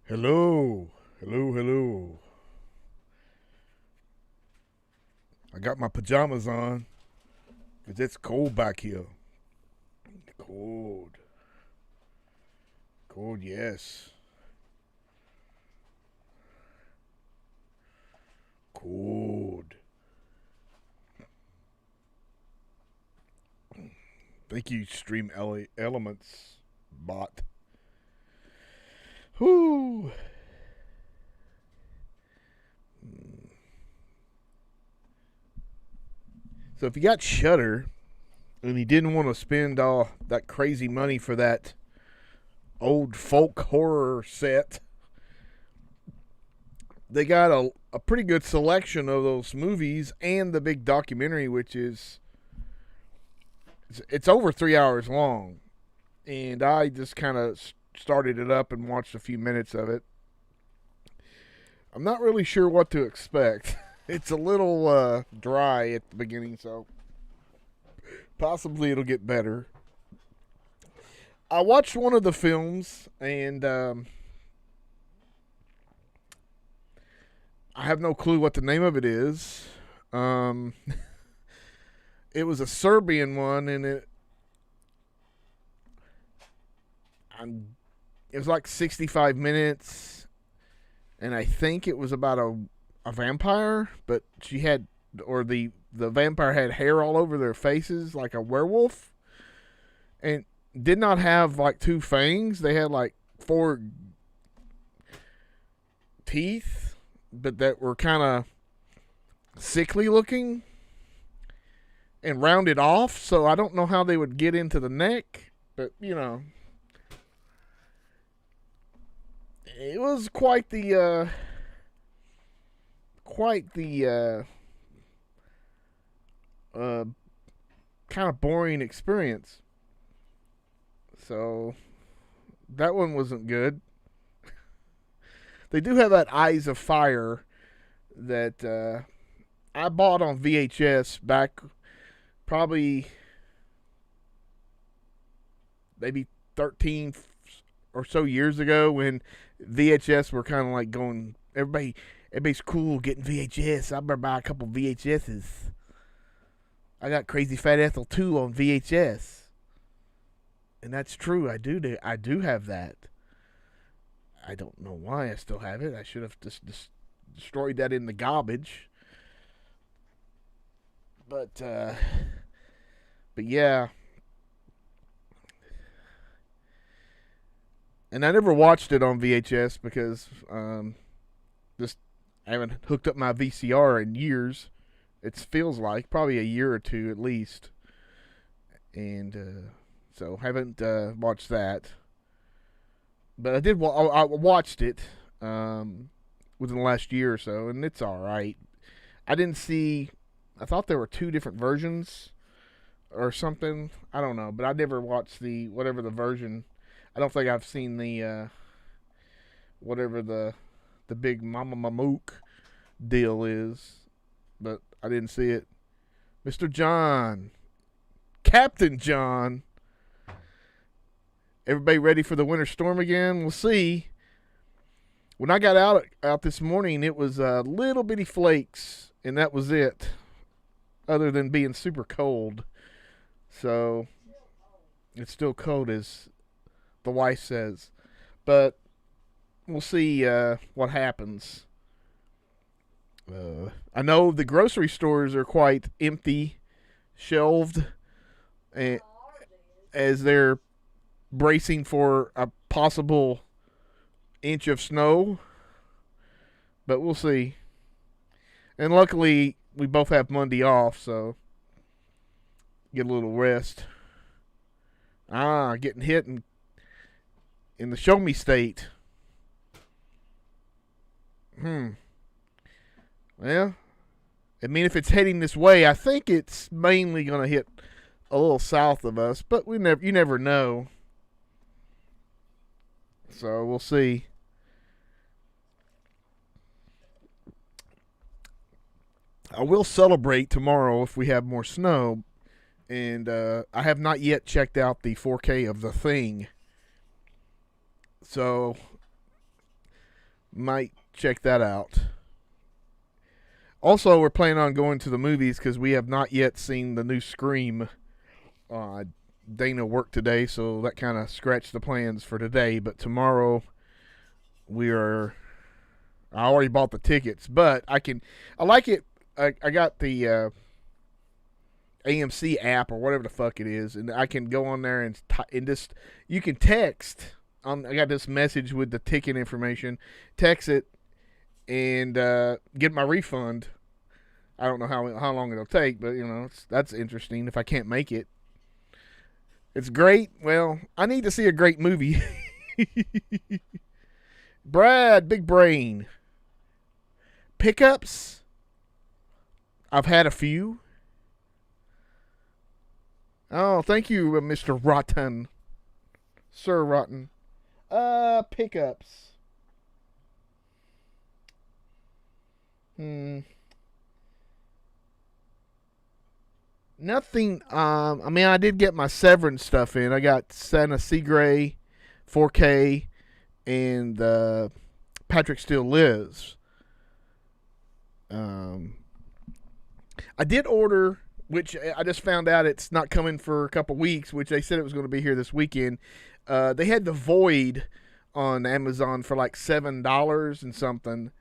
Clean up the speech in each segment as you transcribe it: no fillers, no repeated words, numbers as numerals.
Hello. I got my pajamas on because it's cold back here. Cold, yes. Cold. Thank you, Stream Elements bot. Whoo. So if you got Shudder and you didn't want to spend all that crazy money for that old folk horror set, they got a pretty good selection of those movies and the big documentary, which is it's over 3 hours long, and I just kind of started it up and watched a few minutes of it. I'm not really sure what to expect. It's a little dry at the beginning, so possibly it'll get better. I watched one of the films, and I have no clue what the name of it is. It was a Serbian one, and it was like 65 minutes, and I think it was about a vampire, but the vampire had hair all over their faces like a werewolf, and did not have like 2 fangs. They had like 4 teeth, but that were kind of sickly looking and rounded off, so I don't know how they would get into the neck, but it was quite the kind of boring experience. So that one wasn't good. They do have that Eyes of Fire that I bought on VHS back probably maybe 13 or so years ago, when VHS were kind of like going, everybody's cool getting VHS. I better buy a couple VHSs. I got Crazy Fat Ethel 2 on VHS. And that's true. I do have that. I don't know why I still have it. I should have just destroyed that in the garbage. But yeah. And I never watched it on VHS because I haven't hooked up my VCR in years. It feels like probably a year or 2 at least. And so haven't watched that. But I did. I watched it within the last year or so, and it's all right. I thought there were 2 different versions or something. I don't know, but I never watched the whatever the version. I don't think I've seen the whatever the big Mama Mamook deal is, but I didn't see it. Mr. John, Captain John. Everybody ready for the winter storm again? We'll see. When I got out this morning, it was little bitty flakes, and that was it. Other than being super cold, so it's still cold, as the wife says. But we'll see what happens. I know the grocery stores are quite empty, shelved, as they're bracing for a possible inch of snow. But we'll see. And luckily, we both have Monday off, so get a little rest. Getting hit in the show me state. Well, I mean, if it's heading this way, I think it's mainly going to hit a little south of us, but you never know. So we'll see. I will celebrate tomorrow if we have more snow, and I have not yet checked out the 4K of The Thing, so might check that out. Also, we're planning on going to the movies because we have not yet seen the new Scream. Dana worked today, so that kind of scratched the plans for today. But tomorrow, I already bought the tickets, but I like it. I got the AMC app or whatever the fuck it is, and I can go on there and just you can text. I got this message with the ticket information. Text it and get my refund. I don't know how long it'll take, but that's interesting. If I can't make it, it's great. Well, I need to see a great movie. Brad, big brain. Pickups. I've had a few. Oh, thank you, Mr. Rotten. Sir Rotten. Pickups. Nothing. I mean, I did get my Severance stuff in. I got Santa Segre 4K and Patrick Still Lives. I did order, which I just found out it's not coming for a couple weeks, which they said it was going to be here this weekend. They had The Void on Amazon for like $7 and something,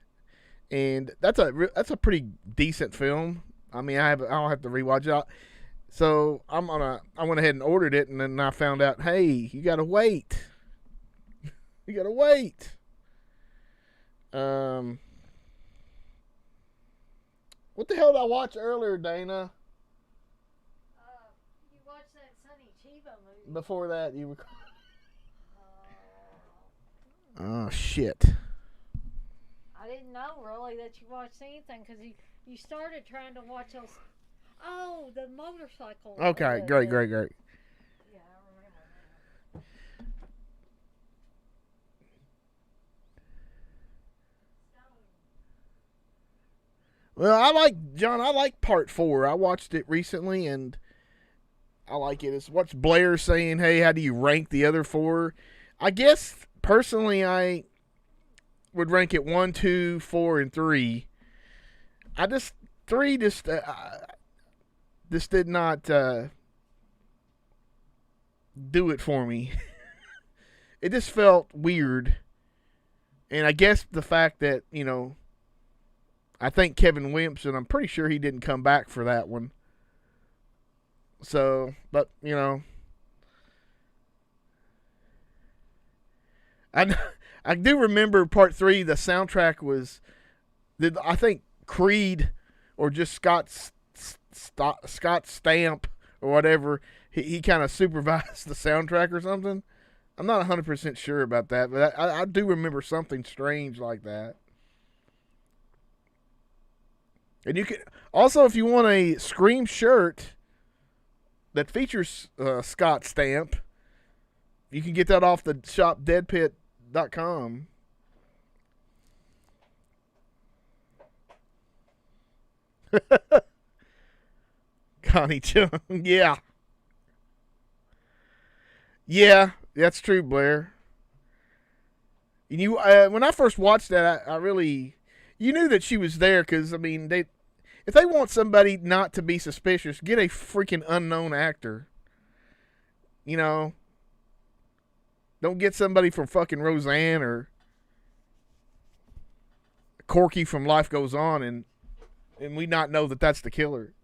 and that's a pretty decent film. I mean, I'll have to rewatch it. So I went ahead and ordered it, and then I found out, hey, you gotta wait. You gotta wait. What the hell did I watch earlier, Dana? You watched that Sonny Chiba movie. Before that, you were. Oh shit. I didn't know really that you watched anything because you started trying to watch those. Oh, the motorcycle. Okay, great. Yeah, I remember that. Well, I like part 4. I watched it recently, and I like it. It's what's Blair saying, hey, how do you rank the other 4? I guess, personally, I would rank it 1, 2, 4, and 3. 3 just did not do it for me. It just felt weird. And I guess the fact that, I think Kevin Williamson, I'm pretty sure he didn't come back for that one. So, but, I do remember part 3, the soundtrack was, I think Creed or just Scott Stamp or whatever, he kind of supervised the soundtrack or something. I'm not 100% sure about that, but I do remember something strange like that. And you can also, if you want a Scream shirt, that features Scott Stamp. You can get that off the shop DEADPIT.com. Connie Chung, yeah. Yeah, that's true, Blair. And you, when I first watched that, I really, you knew that she was there because, I mean, if they want somebody not to be suspicious, get a freaking unknown actor. You know, don't get somebody from fucking Roseanne or Corky from Life Goes On and we not know that that's the killer.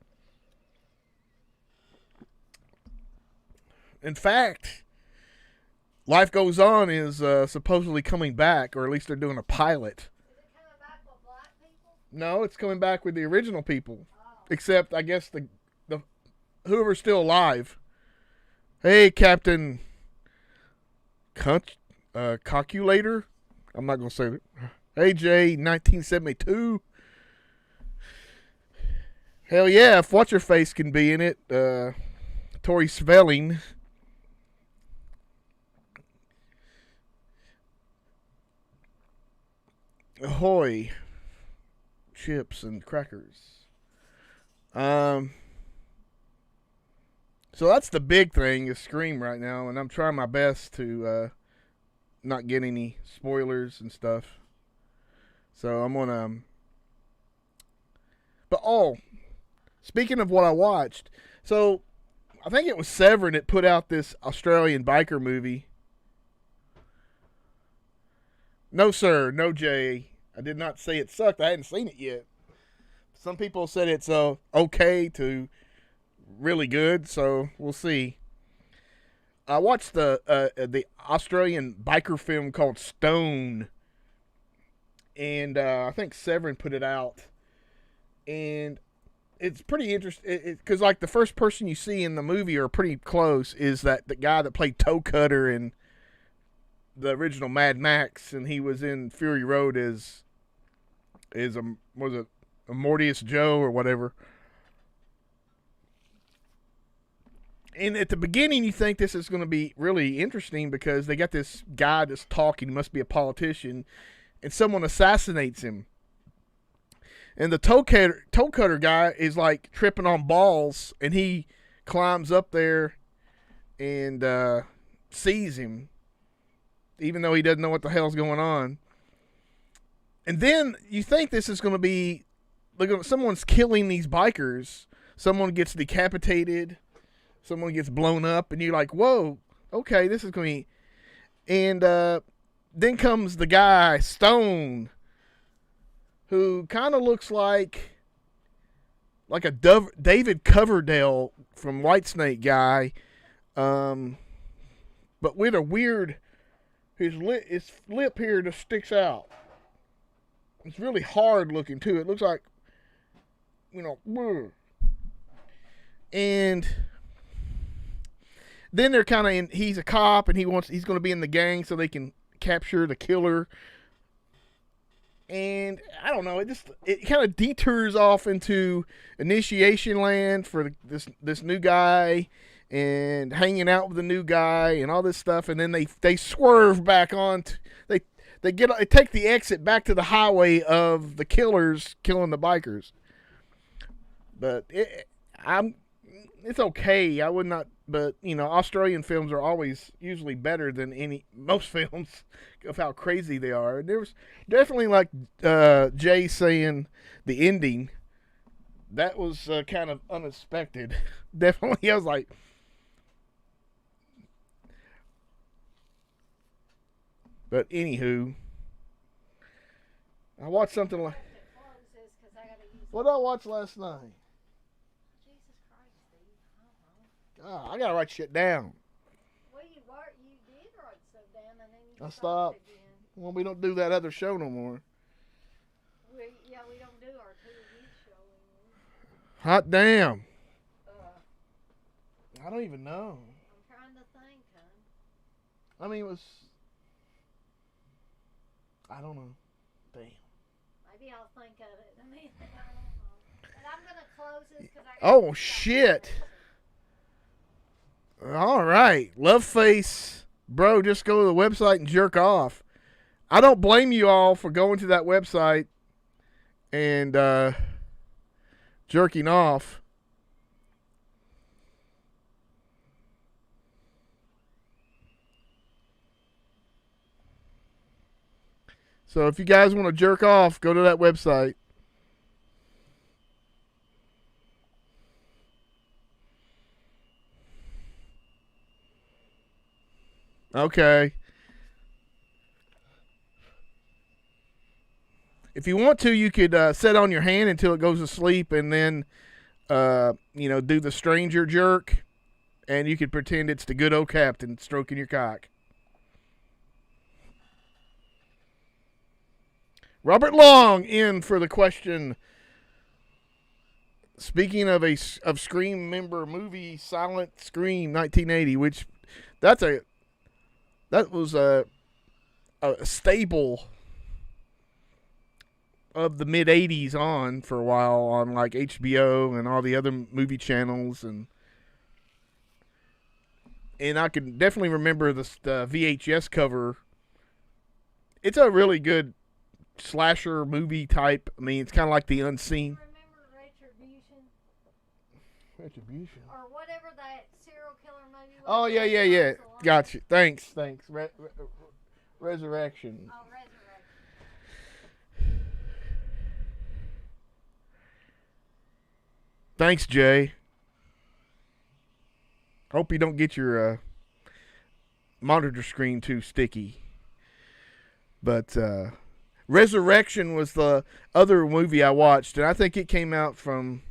In fact, Life Goes On is supposedly coming back, or at least they're doing a pilot. Is it coming back with black people? No, it's coming back with the original people. Oh. Except, I guess, the whoever's still alive. Hey, Captain Calculator? I'm not going to say it. AJ 1972. Hell yeah, if What's-Her-Face can be in it. Tori Spelling. Ahoy. Chips and crackers. So that's the big thing is Scream right now, and I'm trying my best to not get any spoilers and stuff. So I'm gonna. But speaking of what I watched, so I think it was Severin that put out this Australian biker movie. No, sir, no, Jay. I did not say it sucked. I hadn't seen it yet. Some people said it's okay to really good, so we'll see. I watched the Australian biker film called Stone, and I think Severin put it out, and it's pretty interesting because like the first person you see in the movie or pretty close is that the guy that played Toe Cutter in the original Mad Max, and he was in Fury Road as was it Mortius Joe or whatever. And at the beginning, you think this is going to be really interesting because they got this guy that's talking, he must be a politician, and someone assassinates him. And the toe cutter guy is like tripping on balls, and he climbs up there and sees him, even though he doesn't know what the hell's going on. And then you think this is going to be, someone's killing these bikers. Someone gets decapitated. Someone gets blown up, and you're like, whoa, okay, this is going to be... And then comes the guy, Stone, who kind of looks like a David Coverdale from Whitesnake guy, but with a weird... His lip here just sticks out. It's really hard looking, too. It looks like, and... Then they're kind of he's a cop and he's going to be in the gang so they can capture the killer. And I don't know, it kind of detours off into initiation land for this new guy and hanging out with the new guy and all this stuff. And then they swerve back on. They take the exit back to the highway of the killers killing the bikers. But it's okay. I would not. But, Australian films are always usually better than most films of how crazy they are. There was definitely, like Jay saying, the ending. That was kind of unexpected. Definitely, I was like... But, anywho, I watched something like... What did I watch last night? I gotta write shit down. Well, you did write stuff down, and then you I stopped. Again. Well, we don't do that other show no more. We don't do our TV show anymore. Hot damn. I don't even know. I'm trying to think, huh? I mean, it was... I don't know. Damn. Maybe I'll think of it. I don't know. But I'm gonna close this because Oh, shit. All right. Love face. Bro, just go to the website and jerk off. I don't blame you all for going to that website and jerking off. So if you guys want to jerk off, go to that website. Okay. If you want to, you could sit on your hand until it goes to sleep and then, do the stranger jerk. And you could pretend it's the good old captain stroking your cock. Robert Long in for the question. Speaking of Scream member movie, Silent Scream 1980, which that was a staple of the mid 80s on for a while on like HBO and all the other movie channels, and I can definitely remember the VHS cover. It's a really good slasher movie type. I mean, it's kind of like The Unseen. Remember Retribution? Retribution. Or whatever that serial killer movie was. Oh, yeah. Gotcha. Thanks. Resurrection. Oh, Resurrection. Thanks, Jay. Hope you don't get your monitor screen too sticky. But Resurrection was the other movie I watched, and I think it came out from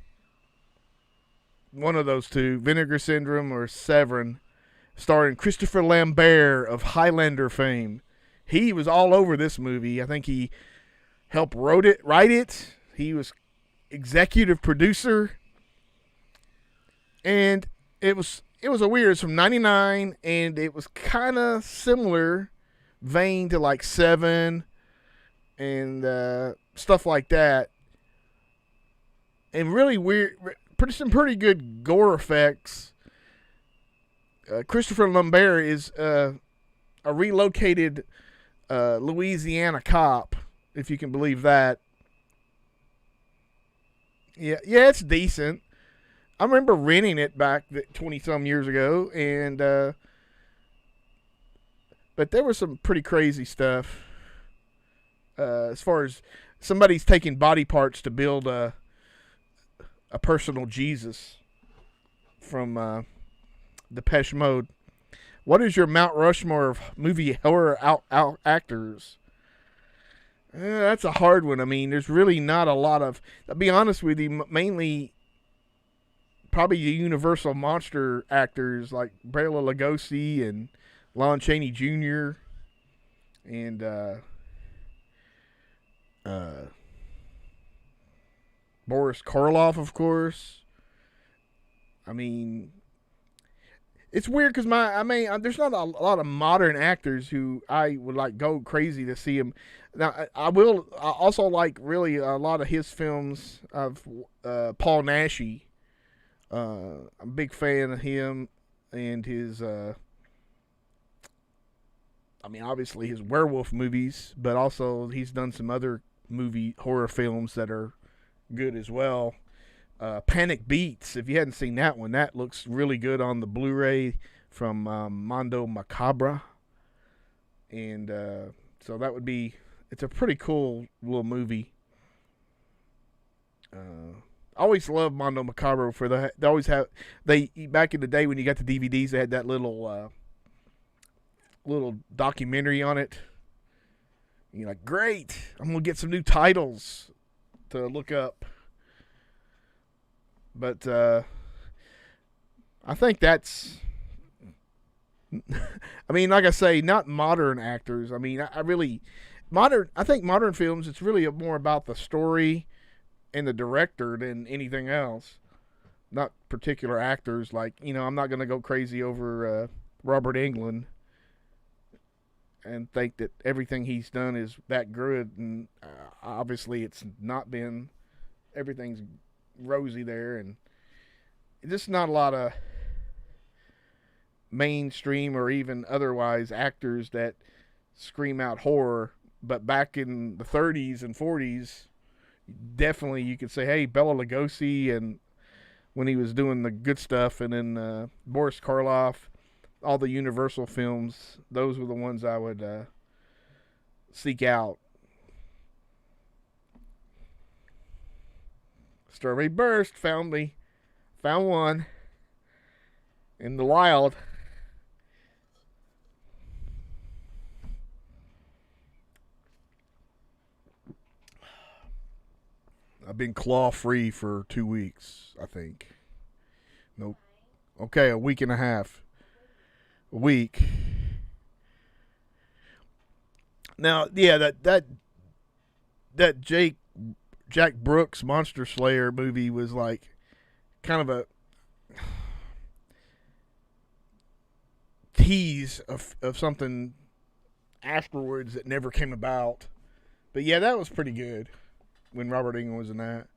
one of those two, Vinegar Syndrome or Severin, starring Christopher Lambert of Highlander fame. He was all over this movie. I think he helped write it. He was executive producer. And it was a weird. It's from 99, and it was kind of similar vein to like Seven and stuff like that. And really weird, some pretty good gore effects. Christopher Lambert is a relocated Louisiana cop, if you can believe that. Yeah, it's decent. I remember renting it back 20-some years ago, and but there was some pretty crazy stuff. As far as somebody's taking body parts to build a personal Jesus from Depeche Mode. What is your Mount Rushmore of movie horror actors? That's a hard one. I mean, there's really not a lot of. I'll be honest with you, mainly probably the Universal monster actors like Bela Lugosi and Lon Chaney Jr. and Boris Karloff, of course. I mean, it's weird because there's not a lot of modern actors who I would like go crazy to see him. Now, I also like really a lot of his films of Paul Naschy. I'm a big fan of him and his, obviously his werewolf movies, but also he's done some other horror films that are good as well. Panic Beats, if you hadn't seen that one, that looks really good on the Blu-ray from Mondo Macabra. And so that would be, it's a pretty cool little movie. I always loved Mondo Macabro back in the day when you got the DVDs, they had that little documentary on it. And you're like, great, I'm going to get some new titles to look up. But I think that's, like I say, not modern actors. I think modern films, it's really more about the story and the director than anything else. Not particular actors. Like, I'm not going to go crazy over Robert Englund and think that everything he's done is that good. And obviously it's not been. Everything's rosy there. And just not a lot of mainstream or even otherwise actors that scream out horror. But back in the 30s and 40s, definitely you could say, hey, Bela Lugosi, and when he was doing the good stuff, and then Boris Karloff, all the Universal films, those were the ones I would seek out. Strawberry Burst found me. Found one in the wild. I've been claw free for 2 weeks, I think. Nope. Okay, a week and a half. A week. Now, yeah, that Jack Brooks Monster Slayer movie was like kind of a tease of something afterwards that never came about. But yeah, that was pretty good when Robert Englund was in that.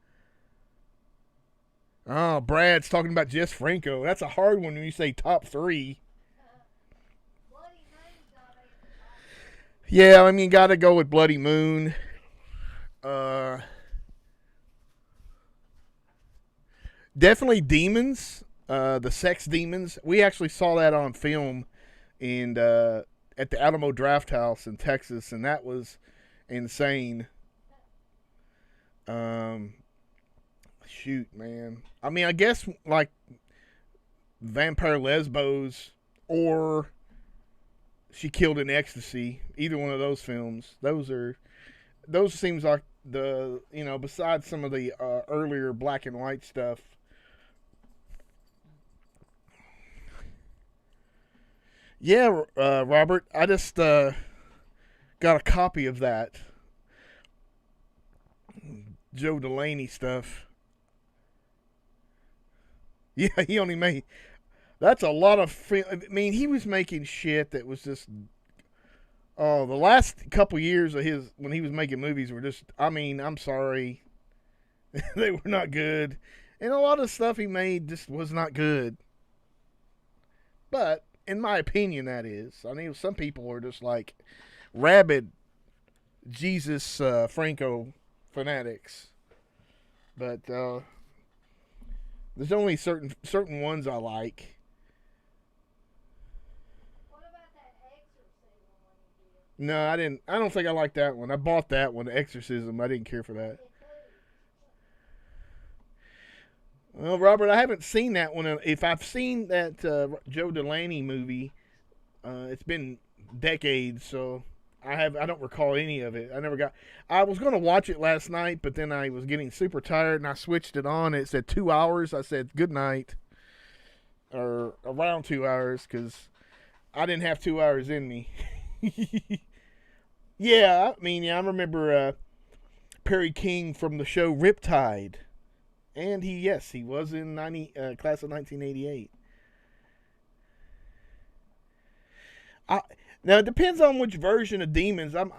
Oh, Brad's talking about Jess Franco. That's a hard one when you say top 3. Yeah, I mean, gotta go with Bloody Moon. Definitely Demons. The Sex Demons. We actually saw that on film at the Alamo Draft House in Texas, and that was insane. Shoot, man. I mean, I guess like Vampire Lesbos or She Killed in Ecstasy. Either one of those films. Those seems like besides some of the earlier black and white stuff. Yeah, Robert, I just got a copy of that Joe Delaney stuff. Yeah, he only made... That's a lot of... I mean, he was making shit that was just... Oh, the last couple years of his... When he was making movies were just... I mean, I'm sorry. They were not good. And a lot of stuff he made just was not good. But, in my opinion, that is. I mean, some people are just like rabid Jesus Franco fanatics. But there's only certain ones I like. What about that exorcism one you did? No, I didn't. I don't think I liked that one. I bought that one, The Exorcism. I didn't care for that. Well, Robert, I haven't seen that one. If I've seen that Joe Delaney movie, it's been decades, so I don't recall any of it. I was going to watch it last night, but then I was getting super tired, and I switched it on. It said 2 hours. I said good night, or around 2 hours, because I didn't have 2 hours in me. Yeah, I mean, I remember Perry King from the show Riptide. And he was in class of 1988. Now it depends on which version of Demons. I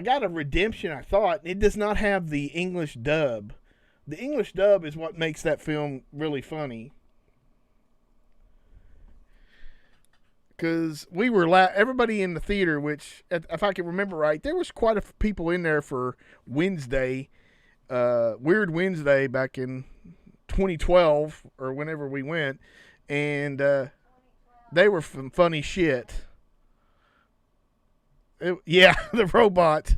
got a Redemption. I thought it does not have the English dub. The English dub is what makes that film really funny. Because we were everybody in the theater, which if I can remember right, there was quite a few people in there for Wednesday. Weird Wednesday back in 2012 or whenever we went, and they were some funny shit. The robot.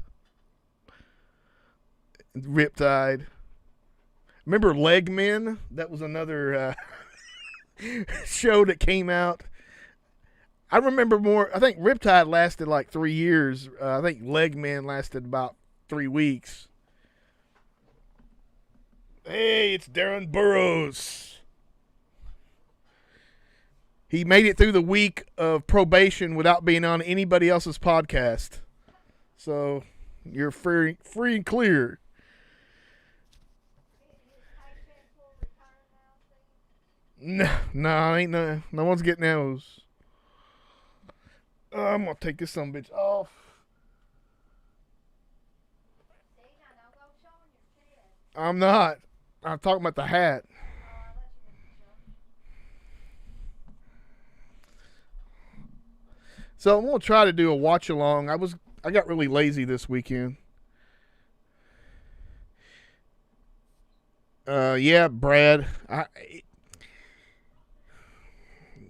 Riptide. Remember Legmen? That was another show that came out. I remember more. I think Riptide lasted like 3 years. I think Legmen lasted about 3 weeks. Hey, it's Darren Burroughs. He made it through the week of probation without being on anybody else's podcast. So, you're free and clear. No, ain't no one's getting those. I'm going to take this son bitch off. I'm not. I'm talking about the hat. So I'm gonna try to do a watch along. I got really lazy this weekend. Yeah, Brad.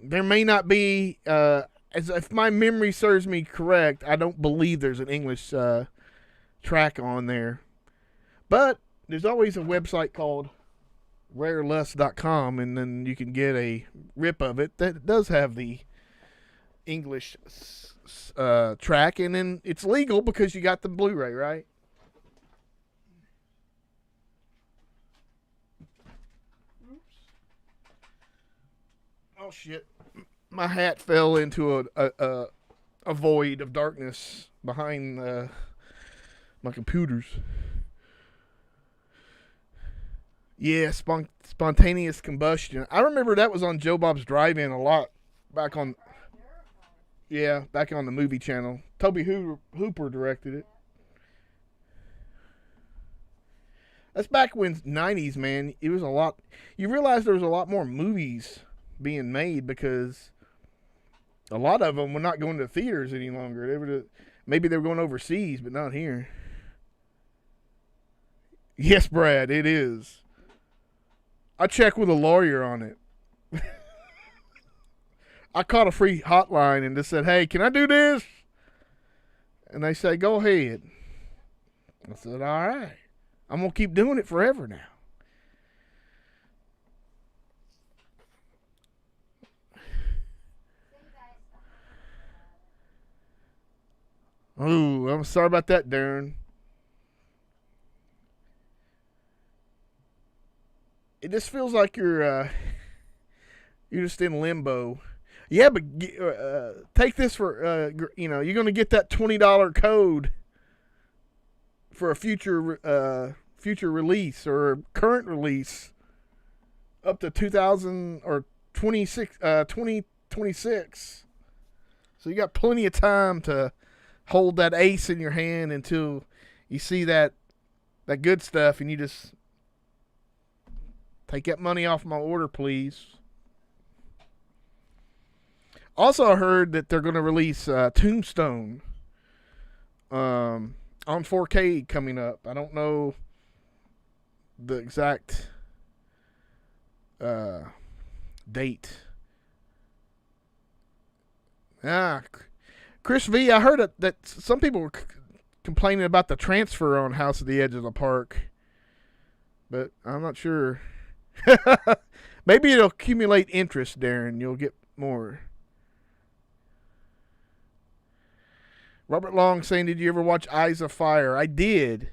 There may not be. As if my memory serves me correct, I don't believe there's an English track on there. But there's always a website called rarelust.com, and then you can get a rip of it that does have the English track, and then it's legal because you got the Blu-ray, right? Oops. Oh shit! My hat fell into a void of darkness behind my computers. Yeah, spontaneous combustion. I remember that was on Joe Bob's Drive-In a lot back on. Yeah, back on the movie channel. Toby Hooper directed it. That's back when 90s, man. It was a lot. You realize there was a lot more movies being made because a lot of them were not going to theaters any longer. Maybe they were going overseas, but not here. Yes, Brad, it is. I checked with a lawyer on it. I caught a free hotline and just said, hey, can I do this? And they say, go ahead. I said, all right. I'm going to keep doing it forever now. Ooh, I'm sorry about that, Darren. It just feels like you're just in limbo. Yeah, but take this for you're going to get that $20 code for a future release or current release up to 2000 or 2026. So you got plenty of time to hold that ace in your hand until you see that good stuff, and you just take that money off my order, please. Also, I heard that they're going to release Tombstone on 4K coming up. I don't know the exact date. Chris V, I heard that some people were complaining about the transfer on House of the Edge of the Park, but I'm not sure. Maybe it'll accumulate interest, Darren. You'll get more. Robert Long saying, did you ever watch Eyes of Fire? I did.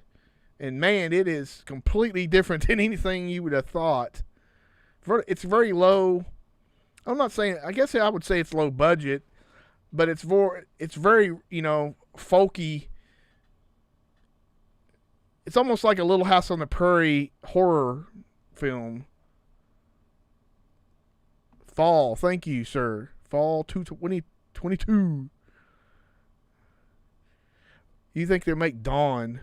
And man, it is completely different than anything you would have thought. It's very low. I'm not saying, I guess I would say it's low budget, but it's very, folky. It's almost like a Little House on the Prairie horror film. Fall. Thank you, sir. Fall 2022. You think they'll make Dawn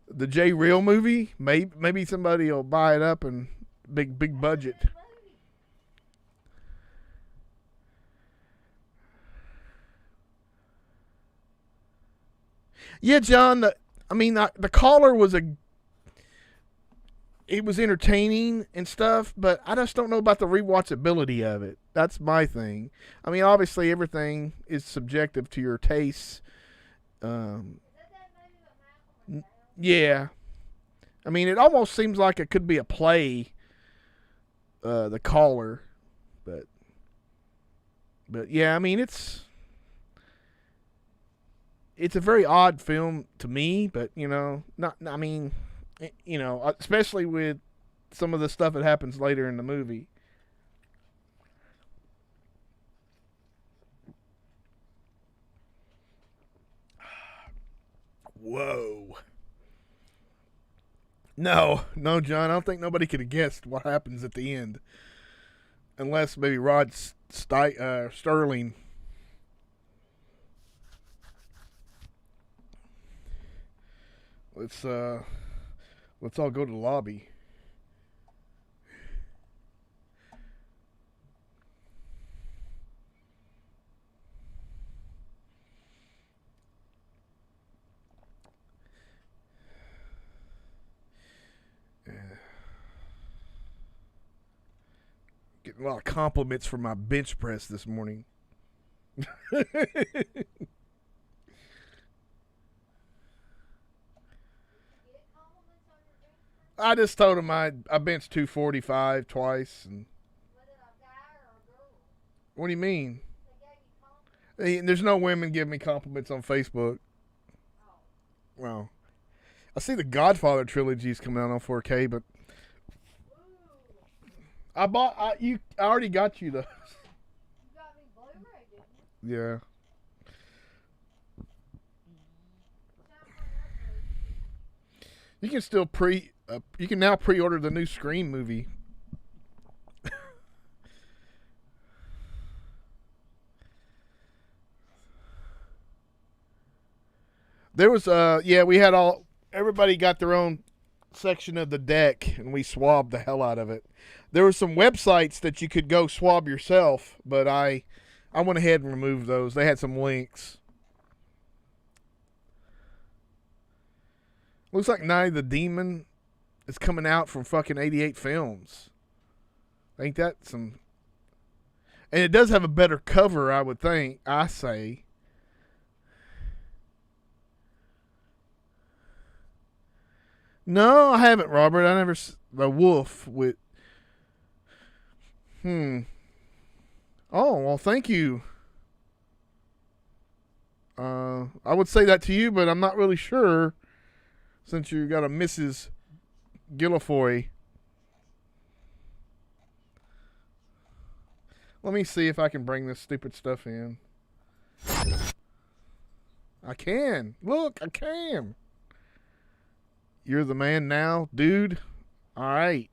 the J Real movie? Maybe somebody will buy it up and big budget. Yeah, John. The Caller was it was entertaining and stuff, but I just don't know about the rewatchability of it. That's my thing. I mean, obviously everything is subjective to your tastes. Yeah. I mean, it almost seems like it could be a play, The Caller, but yeah, I mean, it's a very odd film to me, but especially with some of the stuff that happens later in the movie. Whoa. No, John. I don't think nobody could have guessed what happens at the end, unless maybe Rod Sterling. Let's all go to the lobby. Getting a lot of compliments for my bench press this morning. I just told him I benched 245 twice. And what do you mean? There's no women giving me compliments on Facebook. Well, I see the Godfather trilogy's coming out on 4K, but I already got you those. You got me Blu-ray, didn't you? Yeah. You can still you can now pre-order the new Scream movie. There was we had everybody got their own section of the deck and we swabbed the hell out of it. There were some websites that you could go swab yourself, but I went ahead and removed those. They had some links. Looks like Night of the Demon is coming out from fucking 88 Films. Ain't that some... And it does have a better cover, I would think. I say. No, I haven't, Robert. I never... The Wolf with... Oh, well, thank you. I would say that to you, but I'm not really sure since you got a Mrs. Guilfoyle. Let me see if I can bring this stupid stuff in. I can. Look, I can. You're the man now, dude. All right.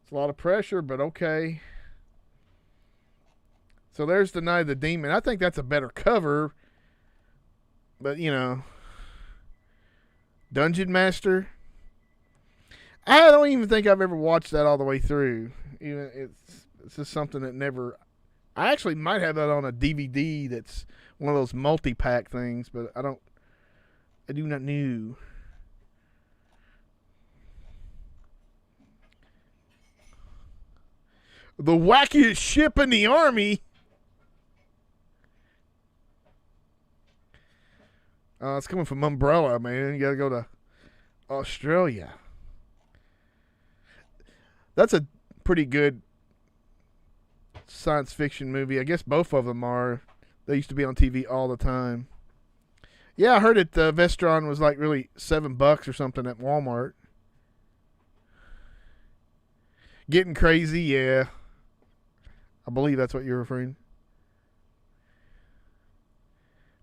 It's a lot of pressure, but okay. So there's the Night of the Demon. I think that's a better cover. But, you know. Dungeon Master. I don't even think I've ever watched that all the way through. Even it's just something that never... I actually might have that on a DVD that's one of those multi-pack things, but I do not know. The wackiest ship in the army. It's coming from Umbrella, man. You gotta go to Australia. That's a pretty good science fiction movie. I guess both of them are. They used to be on TV all the time. Yeah, I heard it. Vestron was like really $7 or something at Walmart. Getting crazy, yeah. I believe that's what you're referring.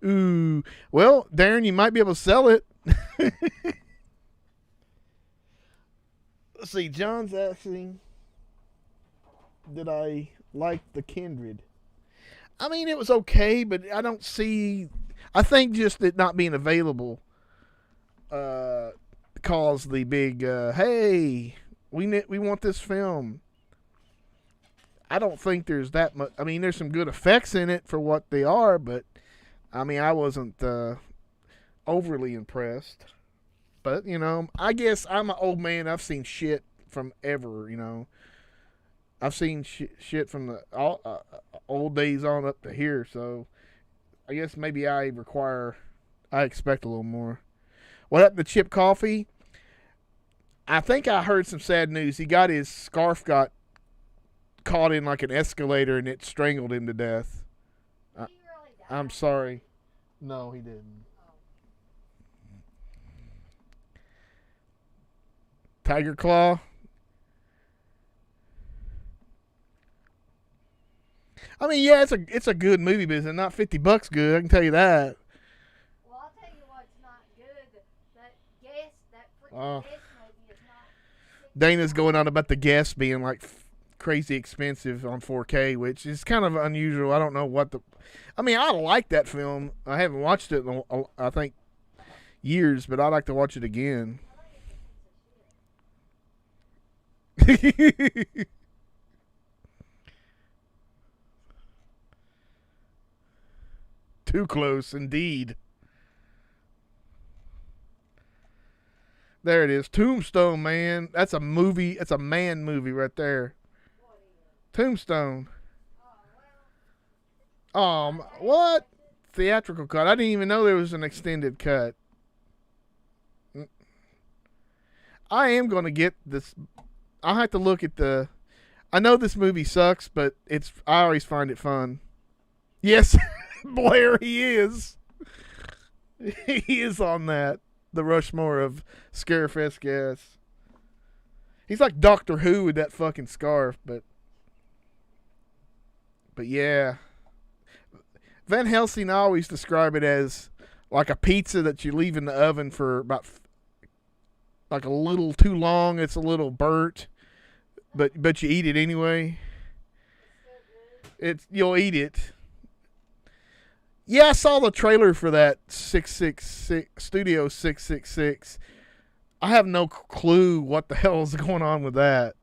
Ooh, well, Darren, you might be able to sell it. Let's see, John's asking, did I like The Kindred? I mean, it was okay, but I don't see... I think just it not being available caused the big, hey, we want this film. I don't think there's that much... I mean, there's some good effects in it for what they are, but... I mean, I wasn't overly impressed. But, you know, I guess I'm an old man. I've seen shit from ever, you know. I've seen shit from the old days on up to here. So, I guess maybe I expect a little more. What happened to Chip Coffey? I think I heard some sad news. His scarf got caught in like an escalator and it strangled him to death. I'm sorry. No, he didn't. Tiger Claw. I mean, yeah, it's a good movie, but it's not $50 good. I can tell you that. Well, I'll tell you what's not good. That freaking Guest movie is not. Dana's going on about the Guest being like crazy expensive on 4K, which is kind of unusual. I don't know what I mean, I like that film. I haven't watched it in, I think, years, but I'd like to watch it again. Too close, indeed. There it is. Tombstone, man. That's a movie. That's a man movie right there. Tombstone. What? Theatrical cut. I didn't even know there was an extended cut. I am going to get this. I'll have to look at the. I know this movie sucks, but I always find it fun. Yes, Blair, he is. He is on that. The Rushmore of Scarefest guests. He's like Doctor Who with that fucking scarf, but yeah. Van Helsing, I always describe it as like a pizza that you leave in the oven for about like a little too long. It's a little burnt, but you eat it anyway. You'll eat it. Yeah, I saw the trailer for that 666 Studio 666. I have no clue what the hell is going on with that,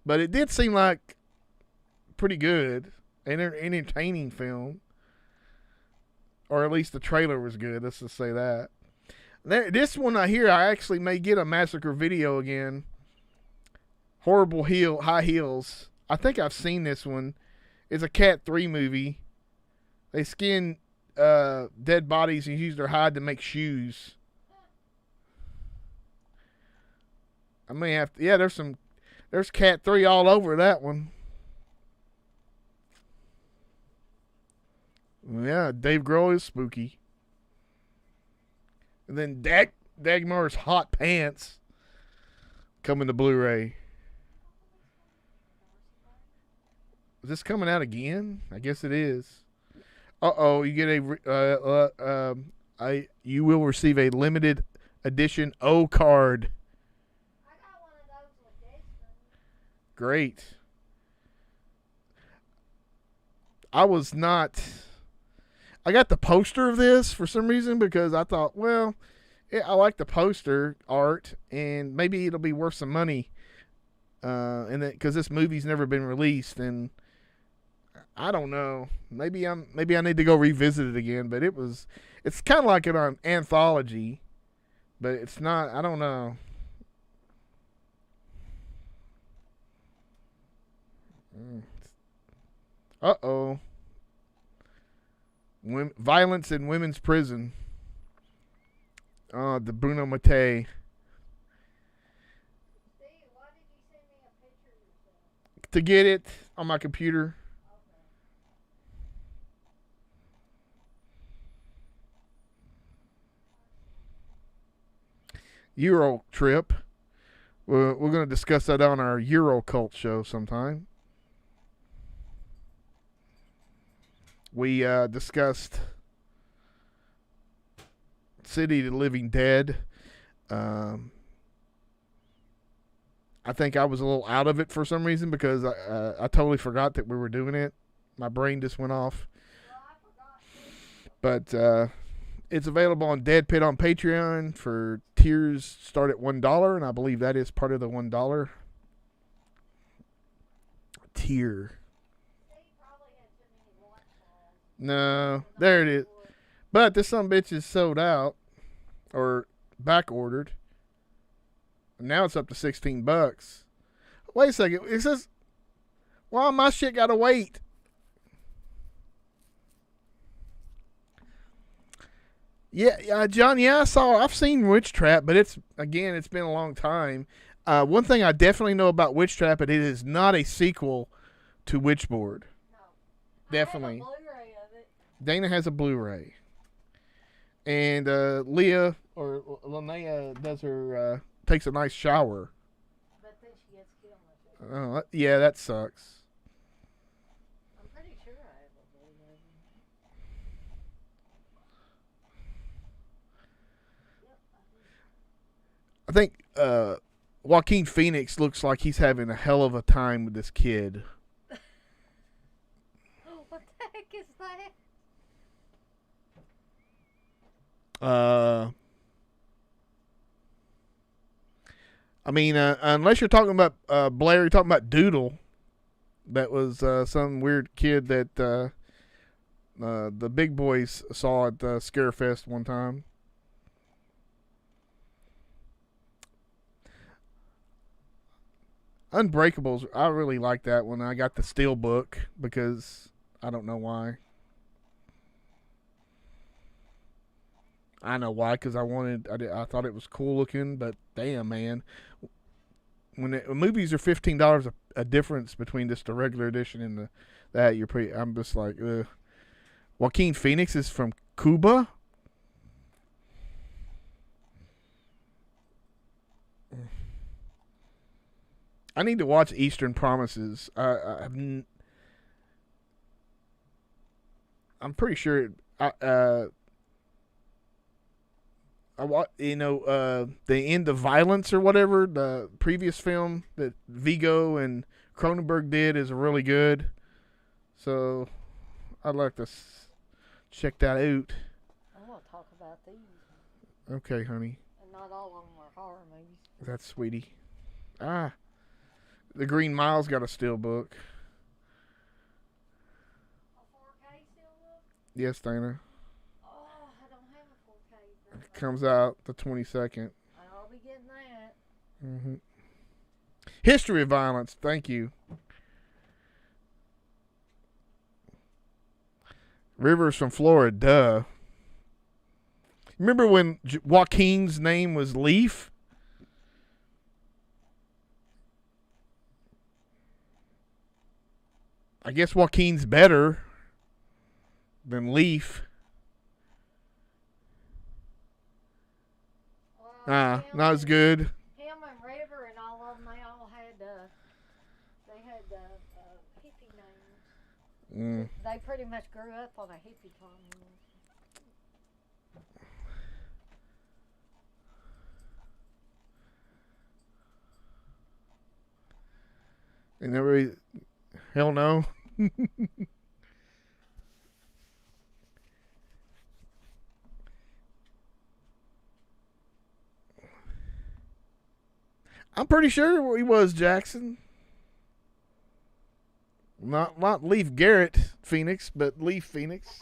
but it did seem like pretty good, entertaining film. Or at least the trailer was good. Let's just say that. This one I actually may get a Massacre video again. Horrible High Heels. I think I've seen this one. It's a Cat 3 movie. They skin dead bodies and use their hide to make shoes. I may have to. Yeah, there's Cat 3 all over that one. Yeah, Dave Grohl is spooky. And then Dagmar's Hot Pants coming to Blu-ray. Is this coming out again? I guess it is. You get you will receive a limited edition O card. I got one of those with this one. Great. I got the poster of this for some reason because I thought, well, I like the poster art and maybe it'll be worth some money. And because this movie's never been released, and I don't know, maybe I need to go revisit it again. But it's kind of like an anthology, but it's not. I don't know. Violence in women's prison. The Bruno Mattei. Steve, why did you send me a picture of yourself? To get it on my computer. Okay. Euro trip. We're going to discuss that on our Euro Cult show sometime. We discussed City of the Living Dead. I think I was a little out of it for some reason because I totally forgot that we were doing it. My brain just went off. But it's available on DEADPIT on Patreon for tiers start at $1, and I believe that is part of the $1 tier. No, there it is. But this some bitch is sold out or back ordered. Now it's up to $16. Wait a second. It says, why my shit gotta wait? Yeah, John. Yeah, I've seen Witch Trap, but it's been a long time. One thing I definitely know about Witch Trap, but it is not a sequel to Witchboard. No. Definitely. I have a Blu-ray of it. Dana has a Blu-ray. And Leah or Linnea does her takes a nice shower. But then she gets killed. Oh, yeah, that sucks. I'm pretty sure I have a Blu-ray. Yep, I think Joaquin Phoenix looks like he's having a hell of a time with this kid. What the heck is that? I mean, unless you're talking about Blair, you're talking about Doodle. That was some weird kid that the big boys saw at Scarefest one time. Unbreakables, I really like that one. I got the steel book because I don't know why. I know why, because I thought it was cool looking, but damn, man. When movies are $15 a difference between just the regular edition and that, I'm just like, ugh. Joaquin Phoenix is from Cuba? I need to watch Eastern Promises. I'm pretty sure the End of Violence or whatever, the previous film that Vigo and Cronenberg did is really good. So I'd like to check that out. I want to talk about these. Okay, honey. And not all of them are horror movies. That's sweetie. The Green Mile's got a steel book. A 4K still look? Yes, Dana. Oh, I don't have a 4K. It comes out the 22nd. I'll be getting that. Mm-hmm. History of Violence. Thank you. Rivers from Florida. Duh. Remember when Joaquin's name was Leaf? I guess Joaquin's better than Leaf. Well, Not as good. Him and River and all of them, they all had hippie names. They pretty much grew up on a hippie commune. And everybody, hell no. I'm pretty sure he was Jackson. Not Leaf Garrett Phoenix, but Leaf Phoenix.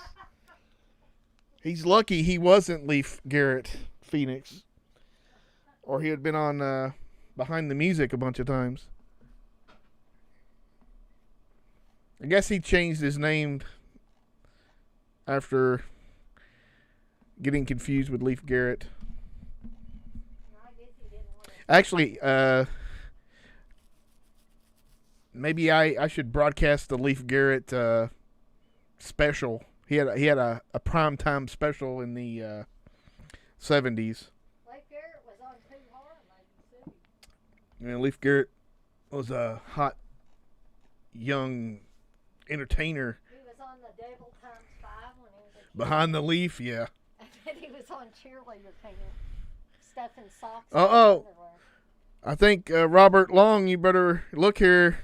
He's lucky he wasn't Leaf Garrett Phoenix, or he had been on Behind the Music a bunch of times. I guess he changed his name after getting confused with Leif Garrett. No, I guess he didn't want to. Actually, maybe I should broadcast the Leif Garrett special. He had a primetime special in the 70s. Leif Garrett was on 2 horror movies too. And Leif Garrett was a hot young entertainer. He was on the Devil Times 5 when he was a kid. Behind the Leaf, yeah. And then he was on cheerleader camp, stuffing socks. Oh. I think Robert Long, you better look here.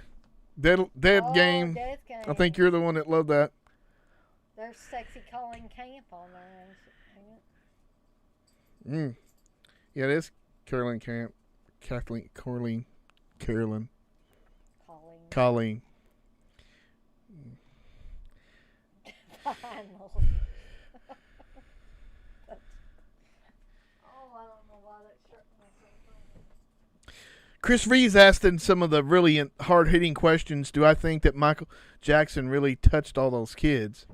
Dead Game. Death Game. I think you're the one that loved that. There's Sexy Calling Camp on there. Yeah, it is Carolyn Camp. Colleen. Finally. I don't know why that shirt was so funny. Chris Reeves asked in some of the really hard-hitting questions, do I think that Michael Jackson really touched all those kids?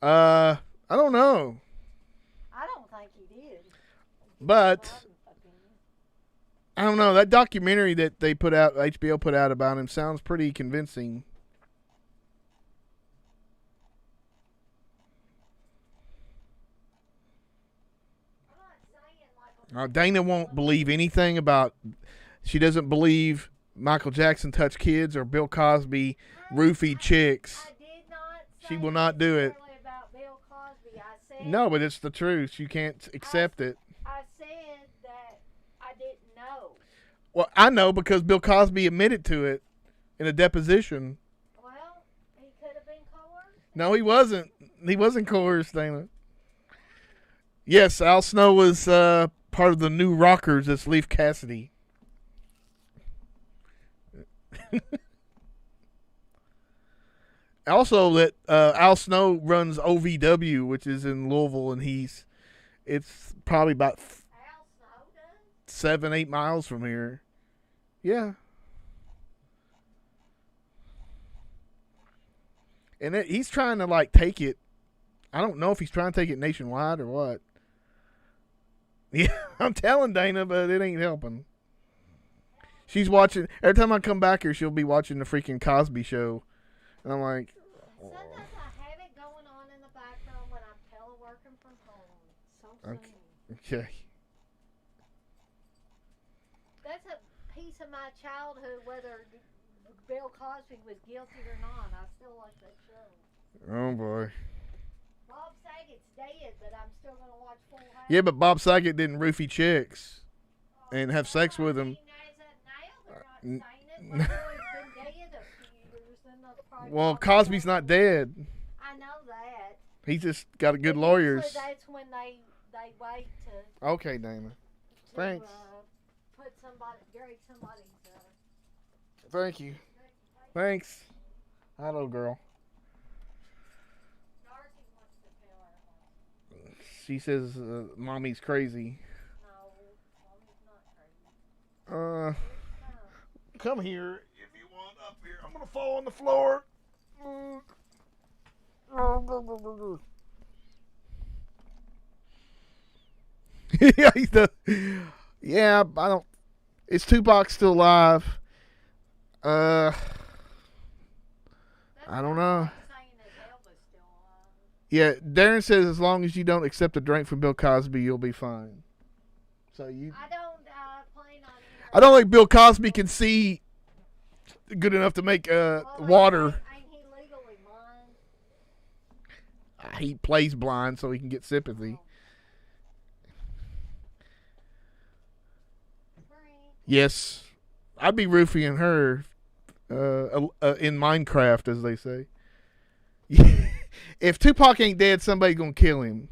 I don't know. I don't think he did. But I don't know. That documentary that they put out, HBO put out about him, sounds pretty convincing. Dana won't believe anything about. She doesn't believe Michael Jackson touched kids or Bill Cosby roofied chicks. I did not say She will not do it. about Bill Cosby. I said, No, but it's the truth. You can't accept it. I said that I didn't know. Well, I know because Bill Cosby admitted to it in a deposition. Well, he could have been coerced. No, he wasn't. He wasn't coerced, Dana. Yes, Al Snow was part of the New Rockers. That's Leif Cassidy. Also, that Al Snow runs OVW, which is in Louisville, and it's probably about Al Snow does? 7-8 miles from here. Yeah. And he's trying to like take it. I don't know if he's trying to take it nationwide or what. Yeah, I'm telling Dana, but it ain't helping. She's watching. Every time I come back here, she'll be watching the freaking Cosby Show. And I'm like... Sometimes I have it going on in the background when I'm teleworking from home. So soon. Okay. That's a piece of my childhood, whether Bill Cosby was guilty or not. I still like that show. Oh, boy. Bob Saget's dead, but I'm still going to watch Full House. Yeah, but Bob Saget didn't roofie chicks and have sex with them. Well, Cosby's not dead. I know that. He's just got good lawyers. That's when they wait to. Okay, Dana. Thanks. Put somebody's. Thank you. Thanks. Hello, girl. Darcy wants to tell her. She says mommy's crazy. No, mommy's not crazy. Come here if you want up here. I'm gonna fall on the floor. Yeah, I don't. Is Tupac still alive? I don't know. Yeah, Darren says as long as you don't accept a drink from Bill Cosby, you'll be fine. So you. I don't plan on. I don't think Bill Cosby can see good enough to make water. Ain't he legally blind? He plays blind so he can get sympathy. Yes, I'd be roofing her in Minecraft, as they say. If Tupac ain't dead, somebody's gonna kill him.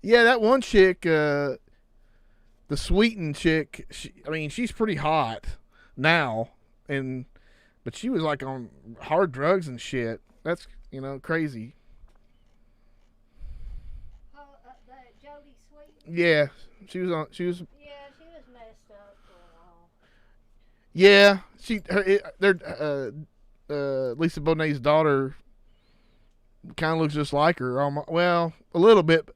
Yeah, that one chick, the Sweeten chick. She's pretty hot now, but she was like on hard drugs and shit. That's crazy. Jodie Sweeten. Yeah, she was. Yeah, she was messed up for a while. Yeah, Lisa Bonet's daughter kind of looks just like her. Well, a little bit.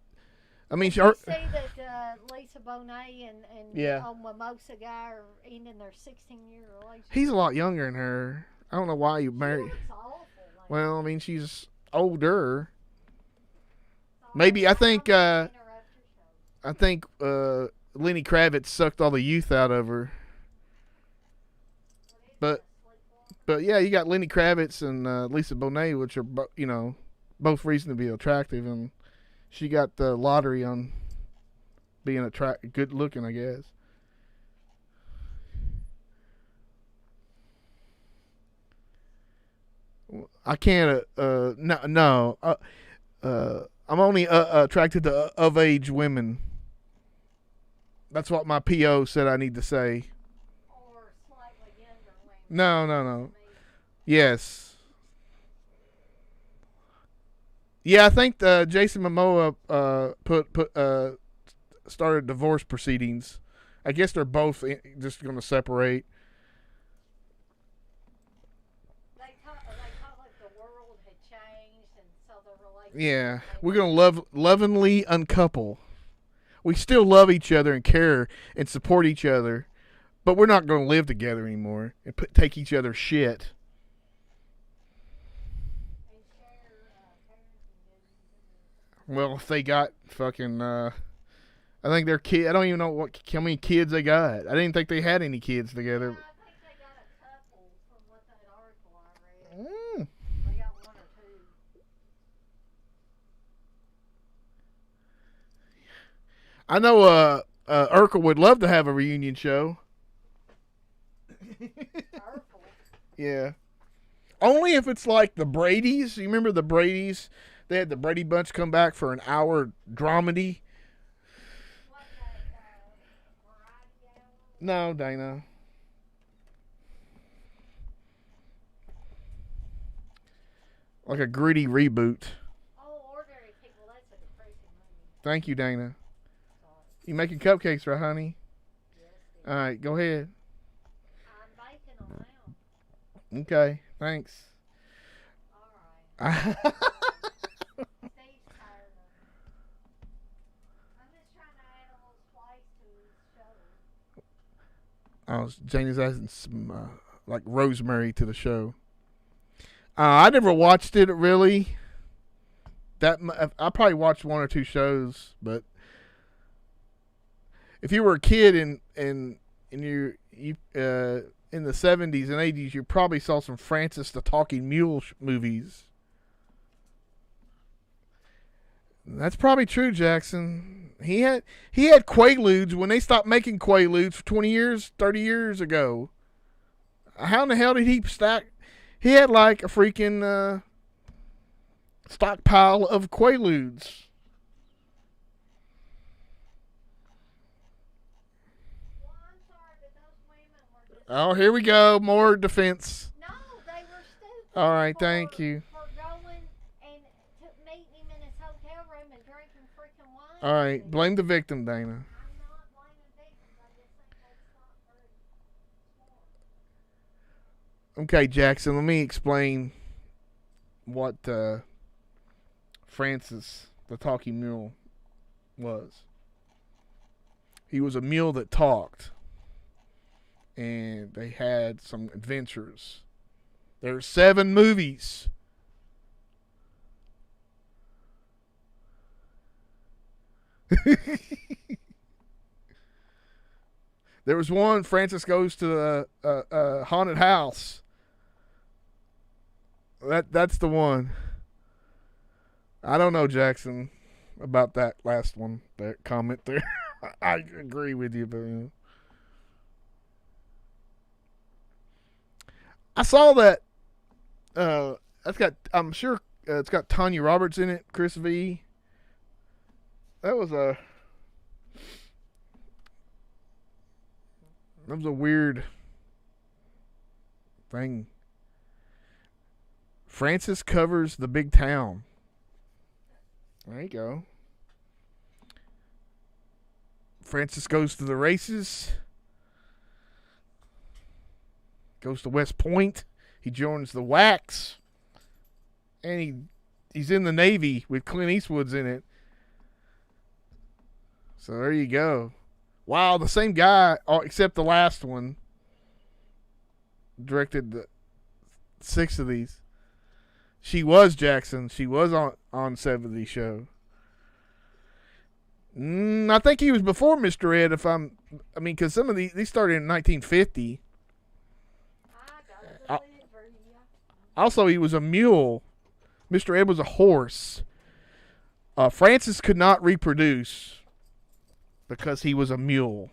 I mean, you see that Lisa Bonet and Mimosa guy are ending their 16-year relationship. He's a lot younger than her. I don't know why you married. She looks awful. Well, I mean, she's older. Maybe I think Lenny Kravitz sucked all the youth out of her. But yeah, you got Lenny Kravitz and Lisa Bonet, which are both reasonably attractive, and she got the lottery on being good looking, I guess. I can't. No. I'm only attracted to of age women. That's what my PO said I need to say. Or slightly younger women. No. Yes. Yeah, I think Jason Momoa started divorce proceedings. I guess they're both just going to separate. They thought like the world had changed, and so the relationship. Yeah, we're going to lovingly uncouple. We still love each other and care and support each other, but we're not going to live together anymore and take each other's shit. Well, if they got fucking, I think they're kid. I don't even know how many kids they got. I didn't think they had any kids together. Yeah, I think they got a couple from what that article I read. They got one or two. I know Urkel would love to have a reunion show. Urkel? Yeah. Only if it's like the Bradys. You remember the Bradys? They had the Brady Bunch come back for an hour dramedy. What, that variety hour? No, Dana. Like a gritty reboot. Oh, Ordinary People. That's a depressing movie. Thank you, Dana. Sorry. You making cupcakes, right, honey? Yes, All right, go ahead. I'm baking Okay, thanks. All right. Steve's tired of it. I'm just trying to add a little spice to his show. Janie's adding some like rosemary to the show. I never watched it really. I probably watched one or two shows, but if you were a kid in you in the 70s and 80s, you probably saw some Francis the Talking Mule movies. That's probably true, Jackson. He had Quaaludes when they stopped making Quaaludes for 20 years, 30 years ago. How in the hell did he stack? He had like a freaking stockpile of Quaaludes. Well, I'm sorry, but those women were just... Oh, here we go. More defense. No, they were stupid. All right, thank you. For going and meeting him in his hotel room and drinking freaking wine. All right, blame the victim, Dana. I'm not blaming victims. I just think that's not very smart. Okay, Jackson, let me explain what Francis the Talking Mule was. He was a mule that talked, and they had some adventures. There are 7 movies. There was one, Francis goes to a haunted house. That's the one. I don't know, Jackson, about that last one, that comment there. I agree with you, but I saw that. That's got. I'm sure it's got Tanya Roberts in it. Chris V. That was a weird thing. Francis covers the big town. There you go. Francis goes to the races. Goes to West Point. He joins the Wax. And he's in the Navy with Clint Eastwood's in it. So there you go. Wow, the same guy, except the last one, directed the 6 of these. She was Jackson. She was on 70 show. I think he was before Mr. Ed. Because some of these started in 1950. Also, he was a mule. Mr. Ed was a horse. Francis could not reproduce because he was a mule.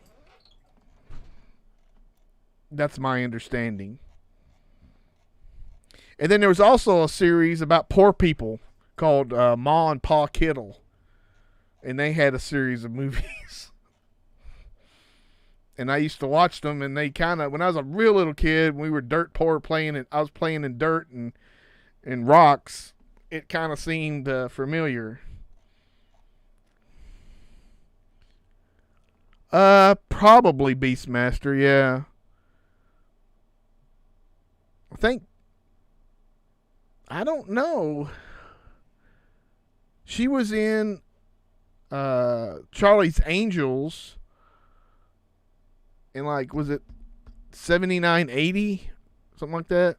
That's my understanding. And then there was also a series about poor people called Ma and Pa Kittle. And they had a series of movies. And I used to watch them, and they kind of, when I was a real little kid, we were dirt poor I was playing in dirt and rocks, it kind of seemed familiar. Probably Beastmaster, yeah. I don't know. She was in Charlie's Angels in was it 79, 80? Something like that.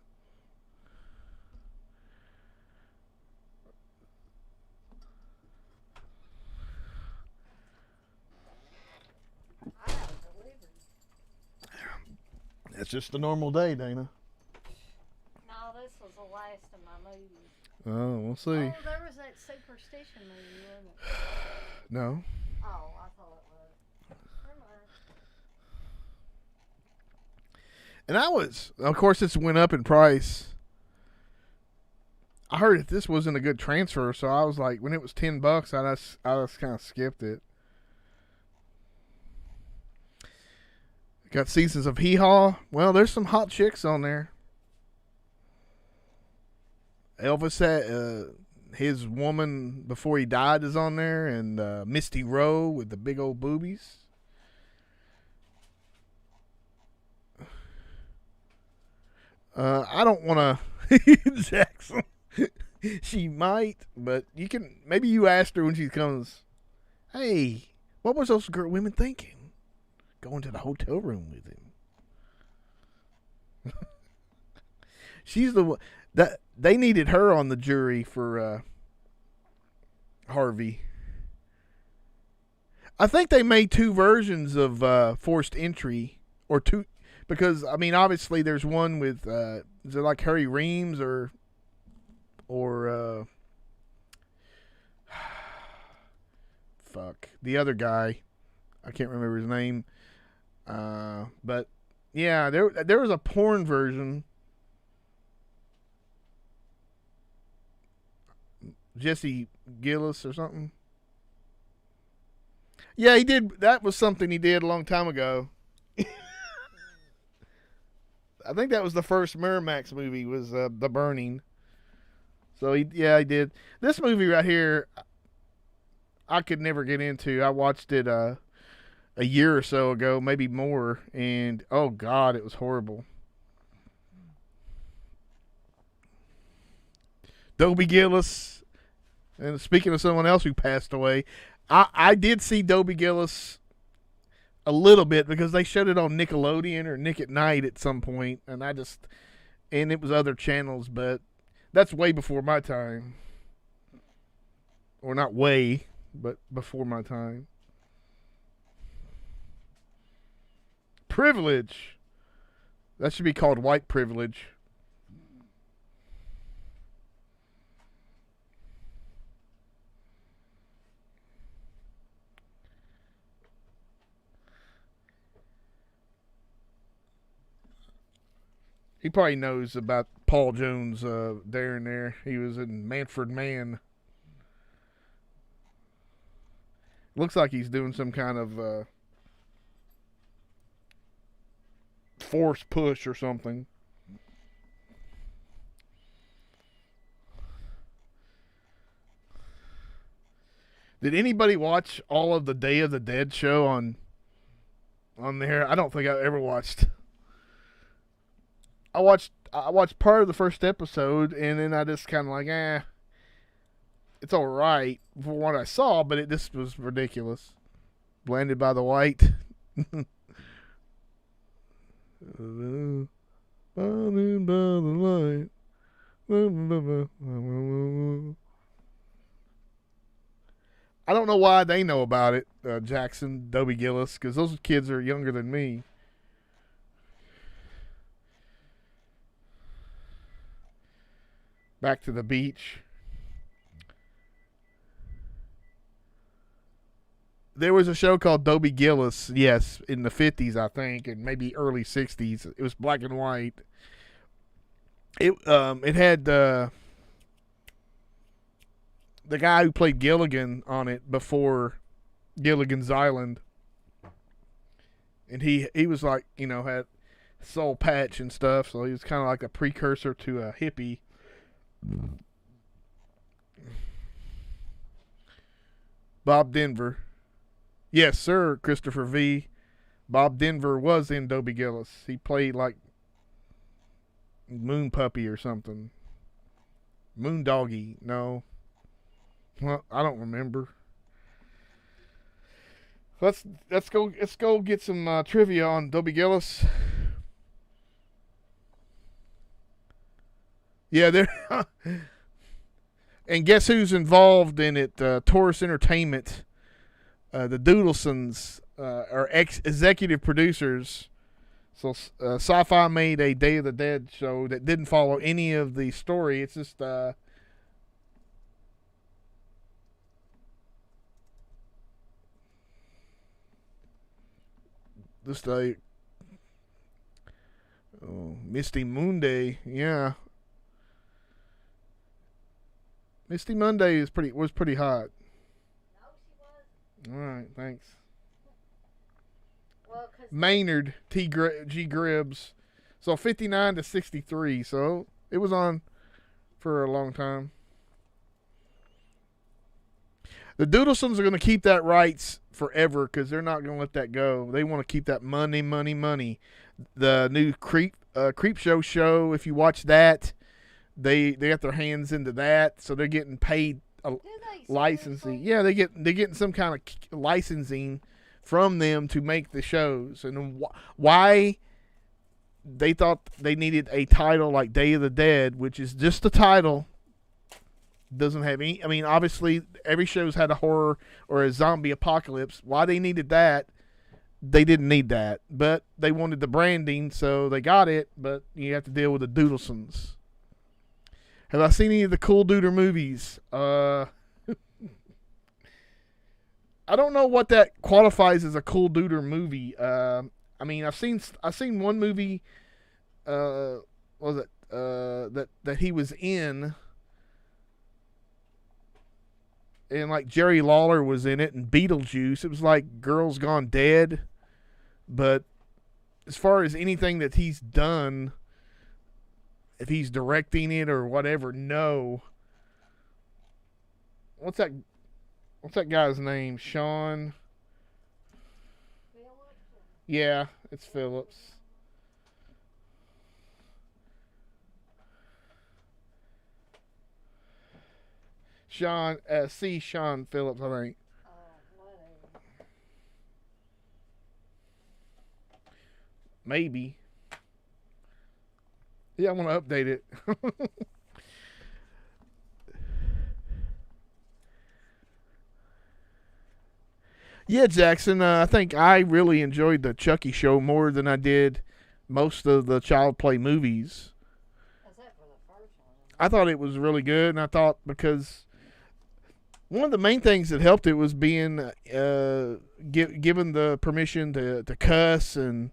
That's just a normal day, Dana. No, this was the last of my movies. Oh, we'll see. Oh, there was that Superstition movie, wasn't it? No. Oh, I thought it was. Never mind. And of course, this went up in price. I heard that this wasn't a good transfer, so I was like, when it was $10, I just kind of skipped it. Got Seasons of Hee Haw. Well, there's some hot chicks on there. Elvis had his woman before he died is on there, and Misty Rowe with the big old boobies. I don't want to, Jackson. She might, but maybe you asked her when she comes, hey, what was those women thinking? Going to the hotel room with him. She's the one that they needed her on the jury for Harvey. I think they made two versions of forced entry, or two, because I mean, obviously there's one with is it like Harry Reams or fuck, the other guy, I can't remember his name, but yeah, there was a porn version. Jesse Gillis or something. Yeah, he did. That was something he did a long time ago. I think that was the first Miramax movie, was The Burning. So he did. This movie right here, I could never get into. I watched it a year or so ago, maybe more, and oh God, it was horrible. Dobie Gillis. And speaking of someone else who passed away, I did see Dobie Gillis a little bit because they showed it on Nickelodeon or Nick at Night at some point, and it was other channels, but that's way before my time. Or not way, but before my time. Privilege. That should be called white privilege. He probably knows about Paul Jones there and there. He was in Manfred Mann. Looks like he's doing some kind of force push or something. Did anybody watch all of the Day of the Dead show on there? I don't think I ever watched. I watched part of the first episode, and then I just kind of like, it's all right for what I saw, but this was ridiculous. Blinded by the white. Blinded by the light. I don't know why they know about it, Jackson, Dobie Gillis, because those kids are younger than me. Back to the beach. There was a show called Dobie Gillis, yes, in the 50s, I think, and maybe early 60s. It was black and white. It had the guy who played Gilligan on it before Gilligan's Island. And he was like, had soul patch and stuff, so he was kind of like a precursor to a hippie. Bob Denver. Yes, sir, Christopher V. Bob Denver was in Dobie Gillis. He played like Moon Puppy or something. Moon Doggy. No. Well, I don't remember. Let's go get some trivia on Dobie Gillis. Yeah, there. And guess who's involved in it? Taurus Entertainment. The Doodlesons are executive producers. So Sci-Fi made a Day of the Dead show that didn't follow any of the story. It's just Misty Monday, yeah. Misty Monday was pretty hot. No, she was. All right, thanks. Well, Maynard G. Gribbs. So 59 to 63. So it was on for a long time. The Doodlesons are going to keep that rights forever because they're not going to let that go. They want to keep that money. The new Creepshow show. If you watch that, they got their hands into that, so they're getting paid licensing. Yeah, they're getting some kind of licensing from them to make the shows. And why they thought they needed a title like Day of the Dead, which is just a title, doesn't have any. I mean, obviously every show's had a horror or a zombie apocalypse. Why they needed that? They didn't need that, but they wanted the branding, so they got it. But you have to deal with the Doodlesons. Have I seen any of the Cool Duder movies? I don't know what that qualifies as a Cool Duder movie. I mean, I've seen one movie. Was it that he was in, and like Jerry Lawler was in it, and Beetlejuice. It was like Girls Gone Dead. But as far as anything that he's done, if he's directing it or whatever, no. What's that guy's name? Sean? Phillips? Yeah, it's Phillips. Sean Phillips, I think. Whatever. Maybe. Yeah, I want to update it. Yeah, Jackson, I think I really enjoyed the Chucky show more than I did most of the Child Play movies. Except for the first one. I thought it was really good, and I thought because one of the main things that helped it was being given the permission to cuss and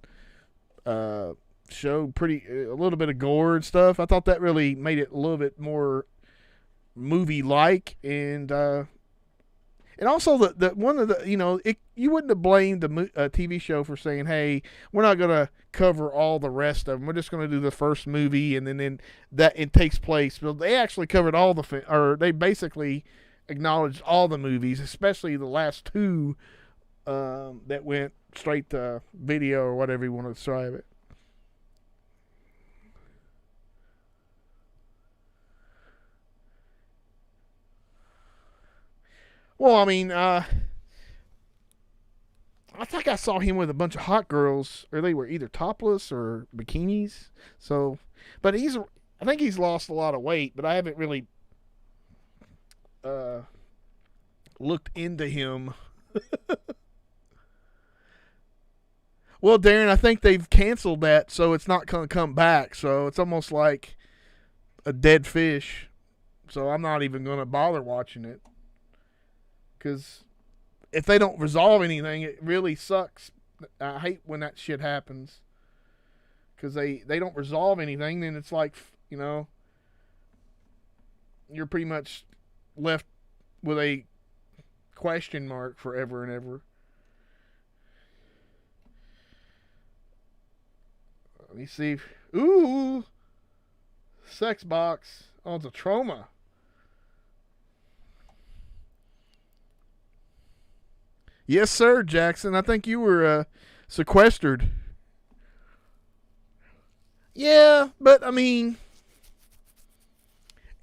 show a little bit of gore and stuff. I thought that really made it a little bit more movie-like, and also the one of the you wouldn't have blamed the TV show for saying, hey, we're not gonna cover all the rest of them. We're just gonna do the first movie, and then that it takes place. But they actually covered all they basically acknowledged all the movies, especially the last two that went straight to video or whatever you want to describe it. Well, I mean, I think I saw him with a bunch of hot girls, or they were either topless or bikinis. So, but I think he's lost a lot of weight, but I haven't really looked into him. Well, Darren, I think they've canceled that, so it's not going to come back. So it's almost like a dead fish. So I'm not even going to bother watching it. Because if they don't resolve anything, it really sucks. I hate when that shit happens. Because they don't resolve anything, then it's like, you're pretty much left with a question mark forever and ever. Let me see. Ooh! Sex box. Oh, it's a trauma. Yes, sir, Jackson. I think you were sequestered. Yeah, but I mean,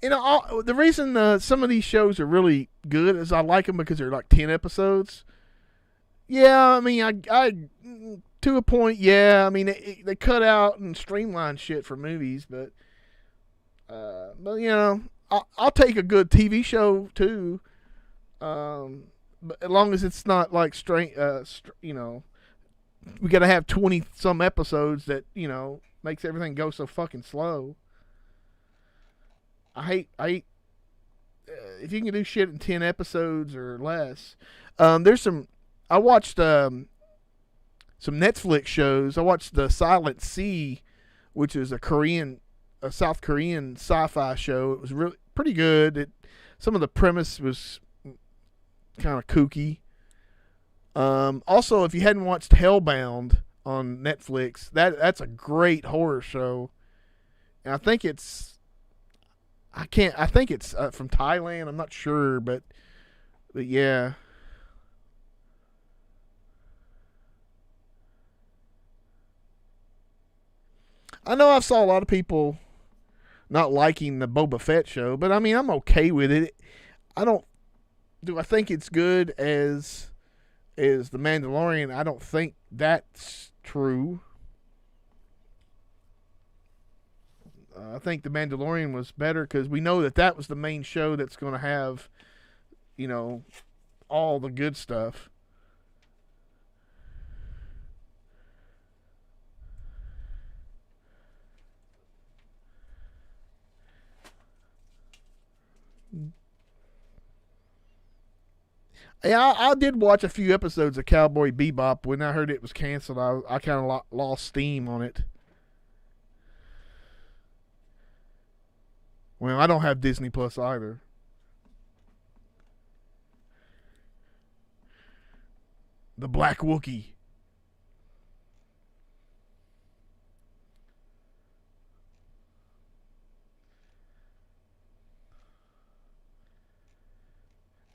the reason some of these shows are really good is I like them because they're like 10 episodes. Yeah, I mean, I to a point, yeah. I mean, they cut out and streamline shit for movies, but I'll take a good TV show too. But as long as it's not like straight, we got to have 20 some episodes that makes everything go so fucking slow. I hate if you can do shit in 10 episodes or less. I watched some Netflix shows. I watched The Silent Sea, which is a South Korean sci-fi show. It was really pretty good. Some of the premise was kind of kooky. Also, if you hadn't watched Hellbound on Netflix, that's a great horror show. And I think it's from Thailand. I'm not sure, but yeah. I know I saw a lot of people not liking the Boba Fett show, but I mean, I'm okay with it. Do I think it's good as The Mandalorian? I don't think that's true. I think The Mandalorian was better because we know that was the main show that's going to have, all the good stuff. Yeah, I did watch a few episodes of Cowboy Bebop. When I heard it was canceled, I kind of lost steam on it. Well, I don't have Disney Plus either. The Black Wookiee.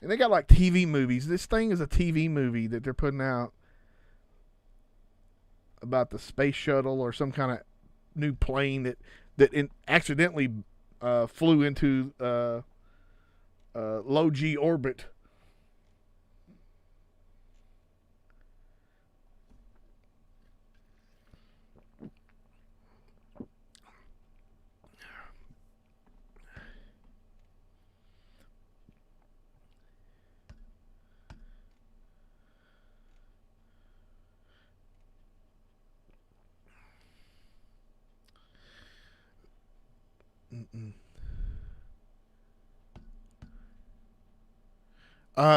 And they got like TV movies. This thing is a TV movie that they're putting out about the space shuttle or some kind of new plane that accidentally flew into low G orbit.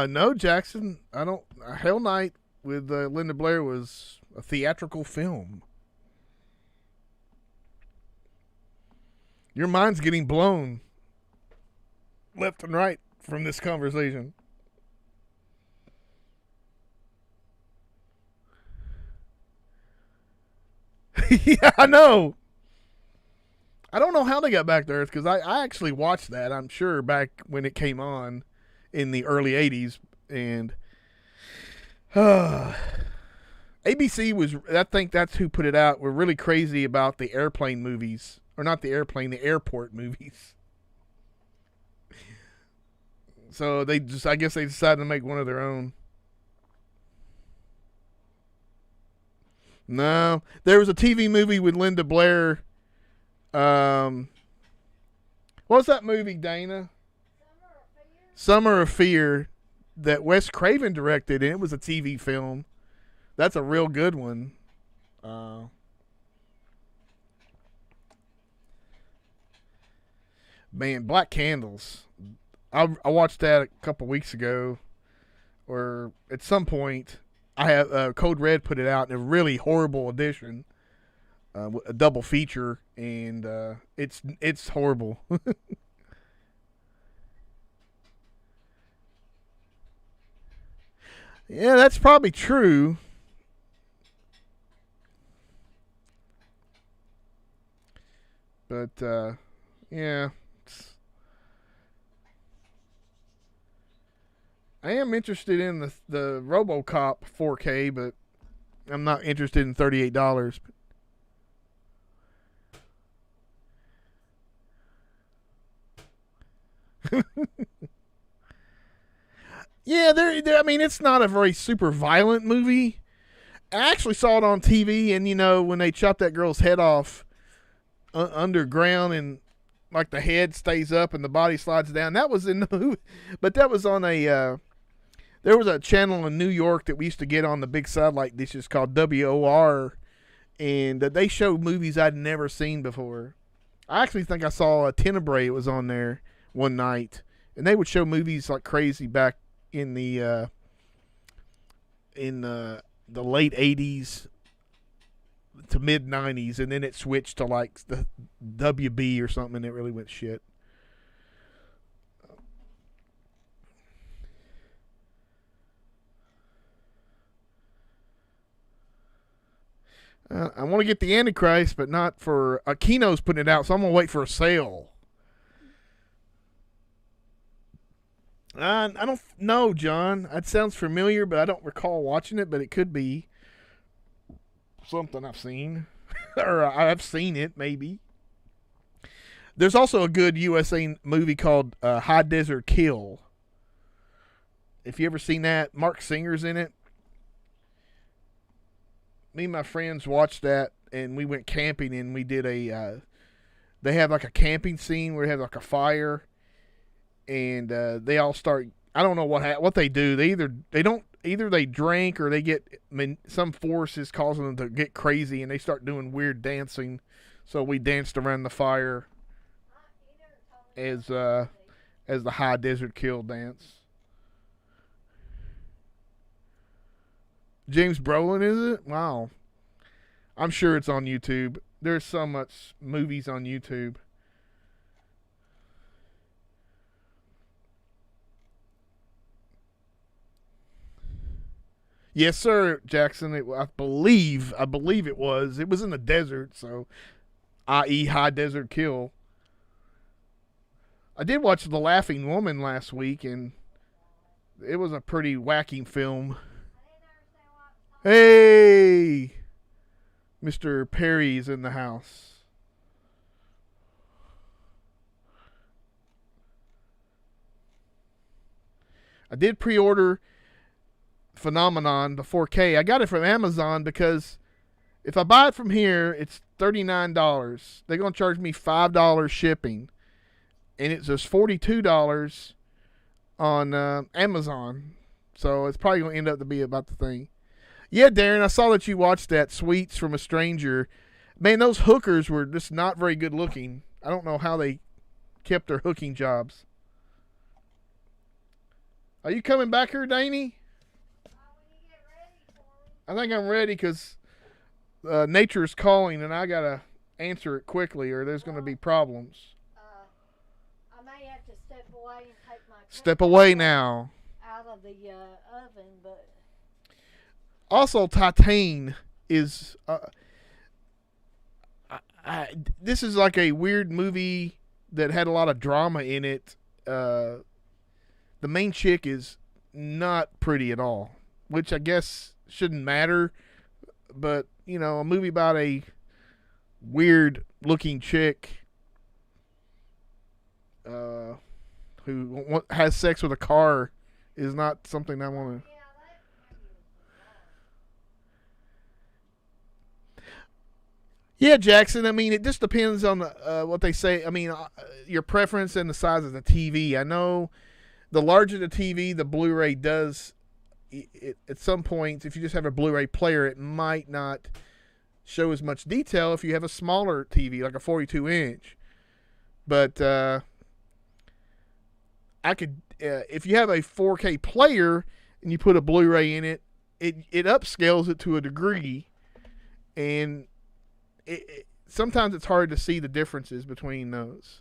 No, Jackson. I don't. Hell Night with Linda Blair was a theatrical film. Your mind's getting blown left and right from this conversation. Yeah, I know. I don't know how they got back to Earth because I actually watched that, I'm sure, back when it came on in the early 80s. And ABC was, I think that's who put it out, were really crazy about the airplane movies. Or not the airplane, the airport movies. So I guess they decided to make one of their own. No, there was a TV movie with Linda Blair. What was that movie, Dana? Summer of Fear, that Wes Craven directed, and it was a TV film. That's a real good one. Man, Black Candles. I watched that a couple weeks ago, or at some point. I have Code Red put it out in a really horrible edition, a double feature, and it's horrible. Yeah, that's probably true. But yeah, I am interested in the RoboCop 4K, but I'm not interested in $38. Yeah, I mean, it's not a very super violent movie. I actually saw it on TV, and when they chopped that girl's head off underground, and like the head stays up and the body slides down. That was in the movie, but that was on a. There was a channel in New York that we used to get on the big satellite dishes called WOR, and they showed movies I'd never seen before. I actually think I saw a Tenebrae. It was on there one night, and they would show movies like crazy back in the late 80s to mid 90s, and then it switched to like the WB or something, and it really went shit. I want to get the Antichrist, but not for Kino's putting it out, so I'm gonna wait for a sale. I don't know, John. That sounds familiar, but I don't recall watching it. But it could be something I've seen. or I've seen it, maybe. There's also a good USA movie called High Desert Kill. If you ever seen that, Mark Singer's in it. Me and my friends watched that, and we went camping, and we did a. They have like a camping scene where they have like a fire, and they all start. I don't know what they do. Either they drink or they get. I mean, some force is causing them to get crazy, and they start doing weird dancing. So we danced around the fire as the High Desert Kill dance. James Brolin, is it? Wow. I'm sure it's on YouTube. There's so much movies on YouTube. Yes, sir, Jackson. I believe it was. It was in the desert, so i.e. High Desert Kill. I did watch The Laughing Woman last week, and it was a pretty wacky film. Hey, Mr. Perry's in the house. I did pre-order Phenomenon, the 4K. I got it from Amazon because if I buy it from here, it's $39. They're going to charge me $5 shipping. And it's just $42 on Amazon. So it's probably going to end up to be about the thing. Yeah, Darren, I saw that you watched that Sweets from a Stranger. Man, those hookers were just not very good looking. I don't know how they kept their hooking jobs. Are you coming back here, Danny? I think I'm ready because nature's calling and I got to answer it quickly or there's going to be problems. I may have to step away and take my Step away now. out of the oven, but also Titane is this is like a weird movie that had a lot of drama in it. The main chick is not pretty at all, which I guess shouldn't matter, but you know, a movie about a weird looking chick who has sex with a car is not something I want to. Yeah, Jackson. I mean, it just depends on what they say. I mean, your preference and the size of the TV. I know the larger the TV, the Blu-ray does. At some point, if you just have a Blu-ray player, it might not show as much detail if you have a smaller TV, like a 42-inch. But I could, if you have a 4K player and you put a Blu-ray in it, it upscales it to a degree, and sometimes it's hard to see the differences between those.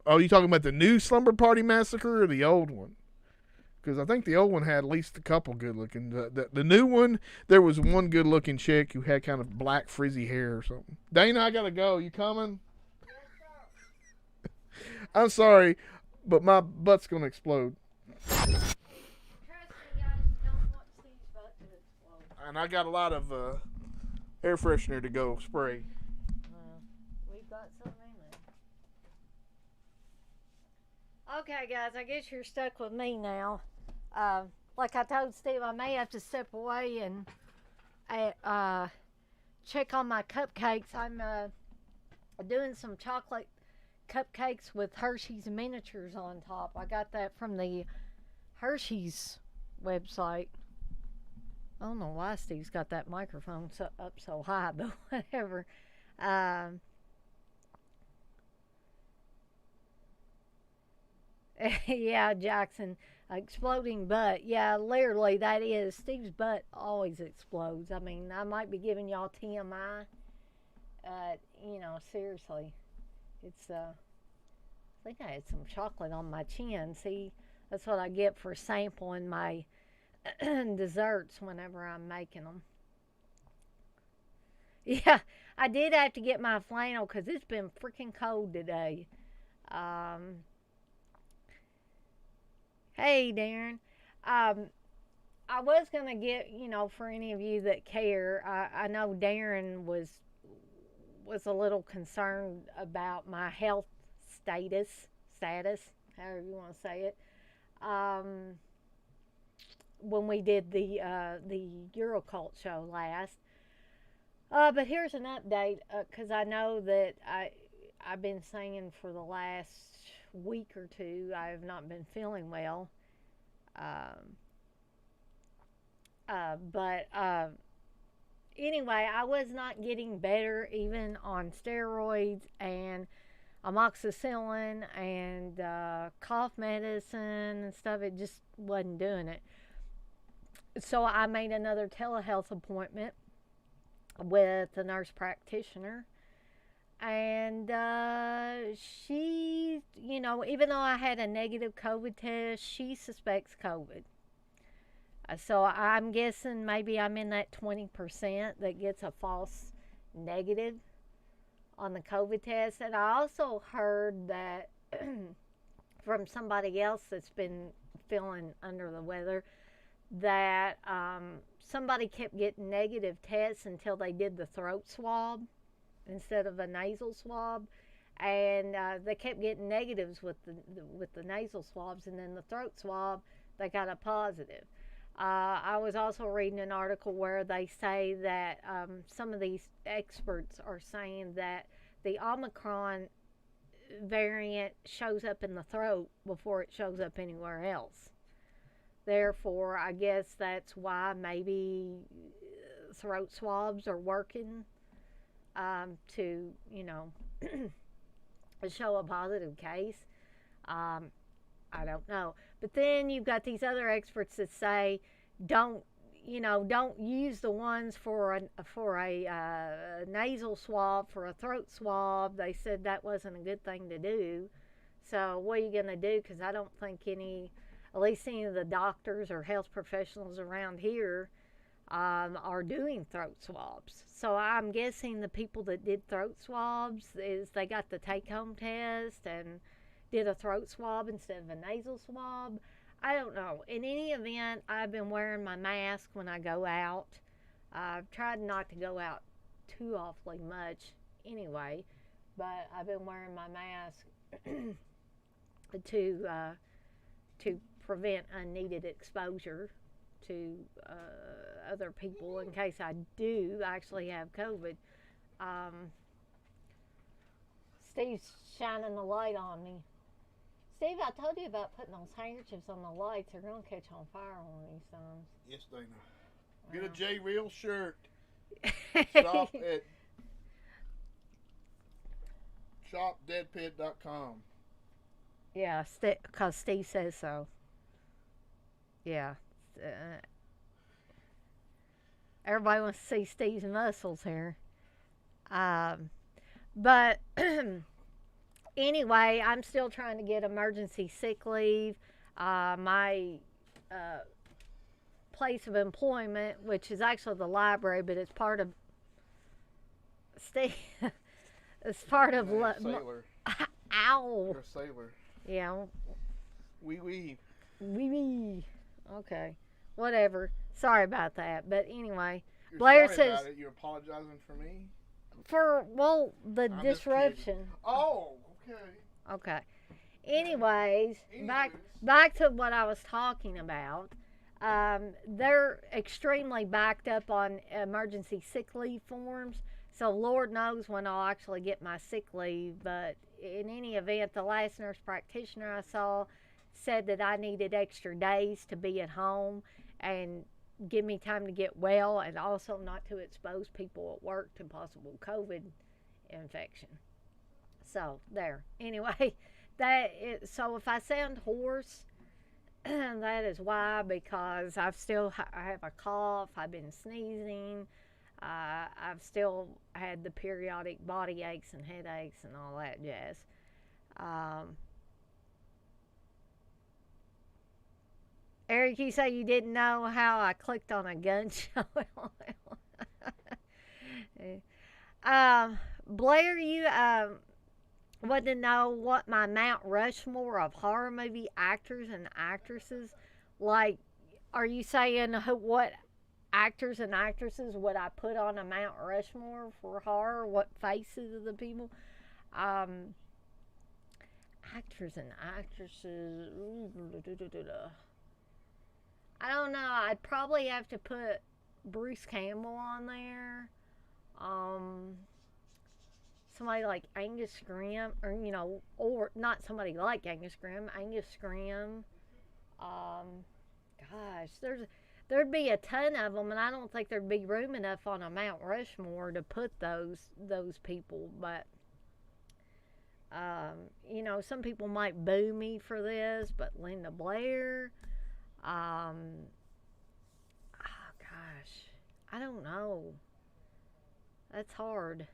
Oh, you talking about the new Slumber Party Massacre or the old one? Because I think the old one had at least a couple good looking. The new one, there was one good looking chick who had kind of black frizzy hair or something. Dana, I gotta go. You coming? I'm sorry, but my butt's gonna explode. trust me, I don't want Steve's butt to explode. And I got a lot of air freshener to go spray. We've got something in there. Okay, guys, I guess you're stuck with me now. Like I told Steve, I may have to step away and check on my cupcakes. I'm doing some chocolate cupcakes with Hershey's miniatures on top. I got that from the Hershey's website. I don't know why Steve's got that microphone up so high, but whatever. Yeah, Jackson, exploding butt. Yeah, literally, that is. Steve's butt always explodes. I mean, I might be giving y'all TMI. Seriously. It's, I think I had some chocolate on my chin. See, that's what I get for sampling my desserts whenever I'm making them. Yeah, I did have to get my flannel because it's been freaking cold today. Hey, Darren. I was gonna get, for any of you that care, I know Darren was a little concerned about my health status, however you want to say it. When we did the Eurocult show last. But here's an update, because I know that I've been saying for the last week or two I have not been feeling well. But anyway, I was not getting better even on steroids and amoxicillin and cough medicine and stuff. It just wasn't doing it. So I made another telehealth appointment with a nurse practitioner. And she, even though I had a negative COVID test, she suspects COVID. So I'm guessing maybe I'm in that 20% that gets a false negative on the COVID test. And I also heard that from somebody else that's been feeling under the weather that somebody kept getting negative tests until they did the throat swab instead of a nasal swab. And they kept getting negatives with the nasal swabs, and then the throat swab, they got a positive. I was also reading an article where they say that some of these experts are saying that the Omicron variant shows up in the throat before it shows up anywhere else. Therefore, I guess that's why maybe throat swabs are working to, show a positive case. I don't know. But then you've got these other experts that say don't use the ones for a nasal swab, for a throat swab. They said that wasn't a good thing to do. So what are you going to do? Because I don't think at least any of the doctors or health professionals around here are doing throat swabs. So I'm guessing the people that did throat swabs is they got the take-home test and did a throat swab instead of a nasal swab. I don't know. In any event, I've been wearing my mask when I go out. I've tried not to go out too awfully much anyway, but I've been wearing my mask to prevent unneeded exposure to other people in case I do actually have COVID. Steve's shining the light on me. Steve, I told you about putting those handkerchiefs on the lights. They're going to catch on fire one of these times. Yes, Dana. Get a J Real shirt. Shop at shopdeadpit.com. Yeah, because Steve says so. Yeah. Everybody wants to see Steve's muscles here. But anyway, I'm still trying to get emergency sick leave. My place of employment, which is actually the library, but it's part of Steve. It's part of sailor. Ow. You're a sailor. Yeah. Wee. Okay. Whatever. Sorry about that. But anyway, You're Blair sorry says about it. You're apologizing for me? the I'm disruption. Oh, okay. Okay. Anyways, back to what I was talking about. They're extremely backed up on emergency sick leave forms. So Lord knows when I'll actually get my sick leave. But in any event, the last nurse practitioner I saw said that I needed extra days to be at home and give me time to get well, and also not to expose people at work to possible COVID infection. So there. Anyway, so if I sound hoarse, that is why, because I have a cough. I've been sneezing. I've still had the periodic body aches and headaches and all that jazz. Eric, you say you didn't know how I clicked on a gun show. Blair, you wanted to know what my Mount Rushmore of horror movie actors and actresses, like Are you saying what actors and actresses would I put on a Mount Rushmore for horror? What faces of the people? Um, Actors and actresses. I don't know. I'd probably have to put Bruce Campbell on there. Um, Somebody like Angus Scrimm, or or not somebody like Angus Scrimm. Angus Scrimm. Um, Gosh, there'd be a ton of them, and I don't think there'd be room enough on a Mount Rushmore to put those people. But some people might boo me for this, but Linda Blair. Oh gosh, I don't know. That's hard.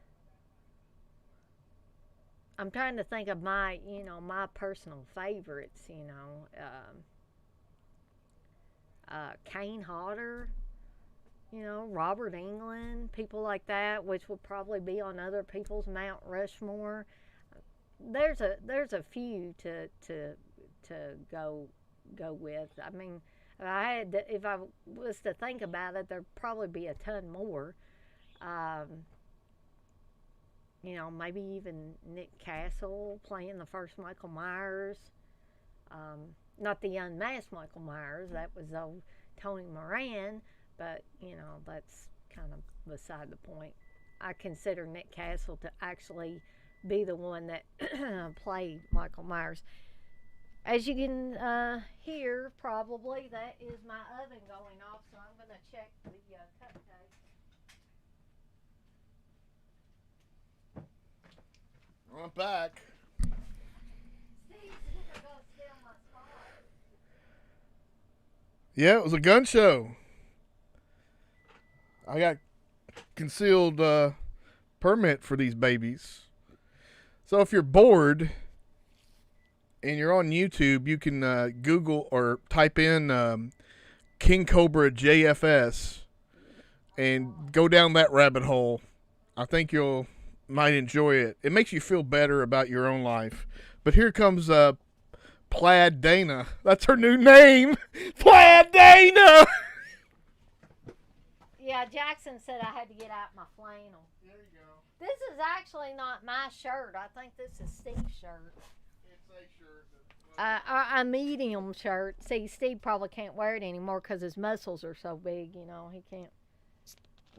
I'm trying to think of my personal favorites. Kane Hodder, Robert Englund, people like that, which will probably be on other people's Mount Rushmore. There's a few to go with. I mean, if I was to think about it, there'd probably be a ton more. Um, Maybe even Nick Castle playing the first Michael Myers. Not the unmasked Michael Myers, that was old Tony Moran, but that's kind of beside the point. I consider Nick Castle to actually be the one that played Michael Myers. As you can hear, probably, that is my oven going off, so I'm going to check the cupcakes. I'm back. Yeah, it was a gun show. I got concealed permit for these babies. So if you're bored and you're on YouTube, you can Google or type in King Cobra JFS and go down that rabbit hole. I think you'll might enjoy it. It makes you feel better about your own life. But here comes Plaid Dana. That's her new name. Plaid Dana. Yeah, Jackson said I had to get out my flannel. There you go. This is actually not my shirt. I think this is Steve's shirt. It's a shirt. A medium shirt. See, Steve probably can't wear it anymore because his muscles are so big. He can't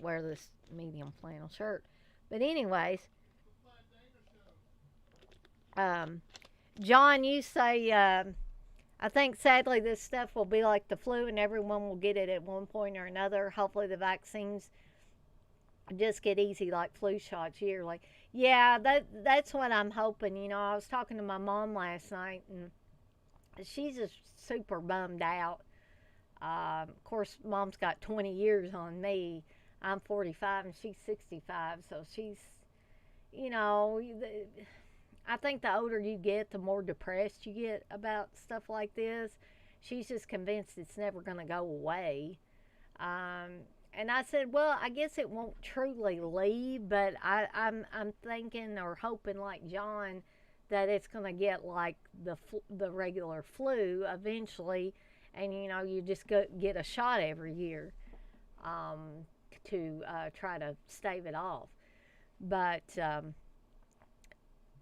wear this medium flannel shirt. But anyways, John, you say, I think sadly this stuff will be like the flu and everyone will get it at one point or another. Hopefully the vaccines just get easy like flu shots yearly. Yeah, that's what I'm hoping. I was talking to my mom last night and she's just super bummed out. Of course, Mom's got 20 years on me. I'm 45 and she's 65, so she's, I think the older you get, the more depressed you get about stuff like this. She's just convinced it's never going to go away. And I said, well, I guess it won't truly leave, but I'm thinking or hoping like John that it's going to get like the regular flu eventually, and you just get a shot every year. To try to stave it off. But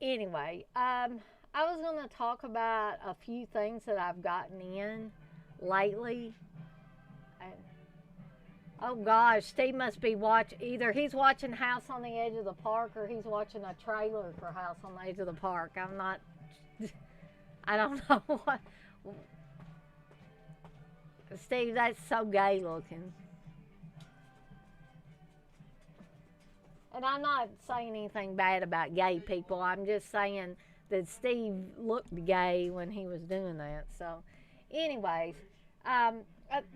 anyway, I was going to talk about a few things that I've gotten in lately. Oh gosh, Steve must be either he's watching House on the Edge of the Park or he's watching a trailer for House on the Edge of the Park. I don't know what. Steve, that's so gay looking. And I'm not saying anything bad about gay people. I'm just saying that Steve looked gay when he was doing that. So, anyways,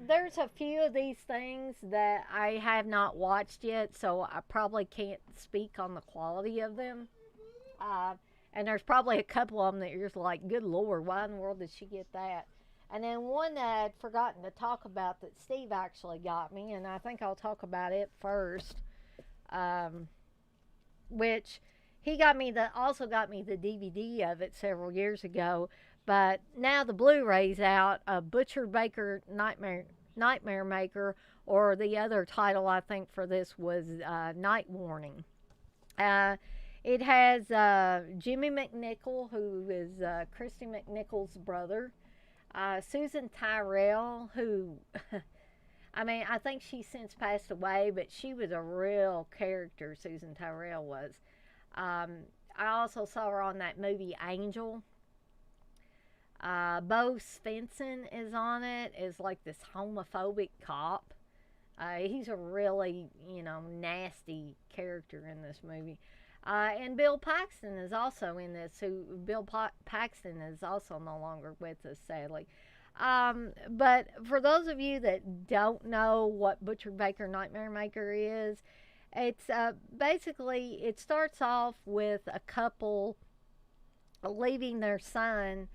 there's a few of these things that I have not watched yet, so I probably can't speak on the quality of them. And there's probably a couple of them that you're just like, good Lord, why in the world did she get that? And then one that I'd forgotten to talk about that Steve actually got me, and I think I'll talk about it first. Which he also got me the DVD of it several years ago, but now the Blu-ray's out. Butcher Baker Nightmare Nightmare Maker, or the other title I think for this was Night Warning. It has Jimmy McNichol, who is Christy McNichol's brother, Susan Tyrrell, who, I mean, I think she's since passed away, but she was a real character, Susan Tyrrell was. I also saw her on that movie Angel. Bo Svensson is on it, is like this homophobic cop. He's a really, nasty character in this movie. And Bill Paxton is also in this. Paxton is also no longer with us, sadly. But for those of you that don't know what Butcher Baker Nightmare Maker is, it's basically, it starts off with a couple leaving their son,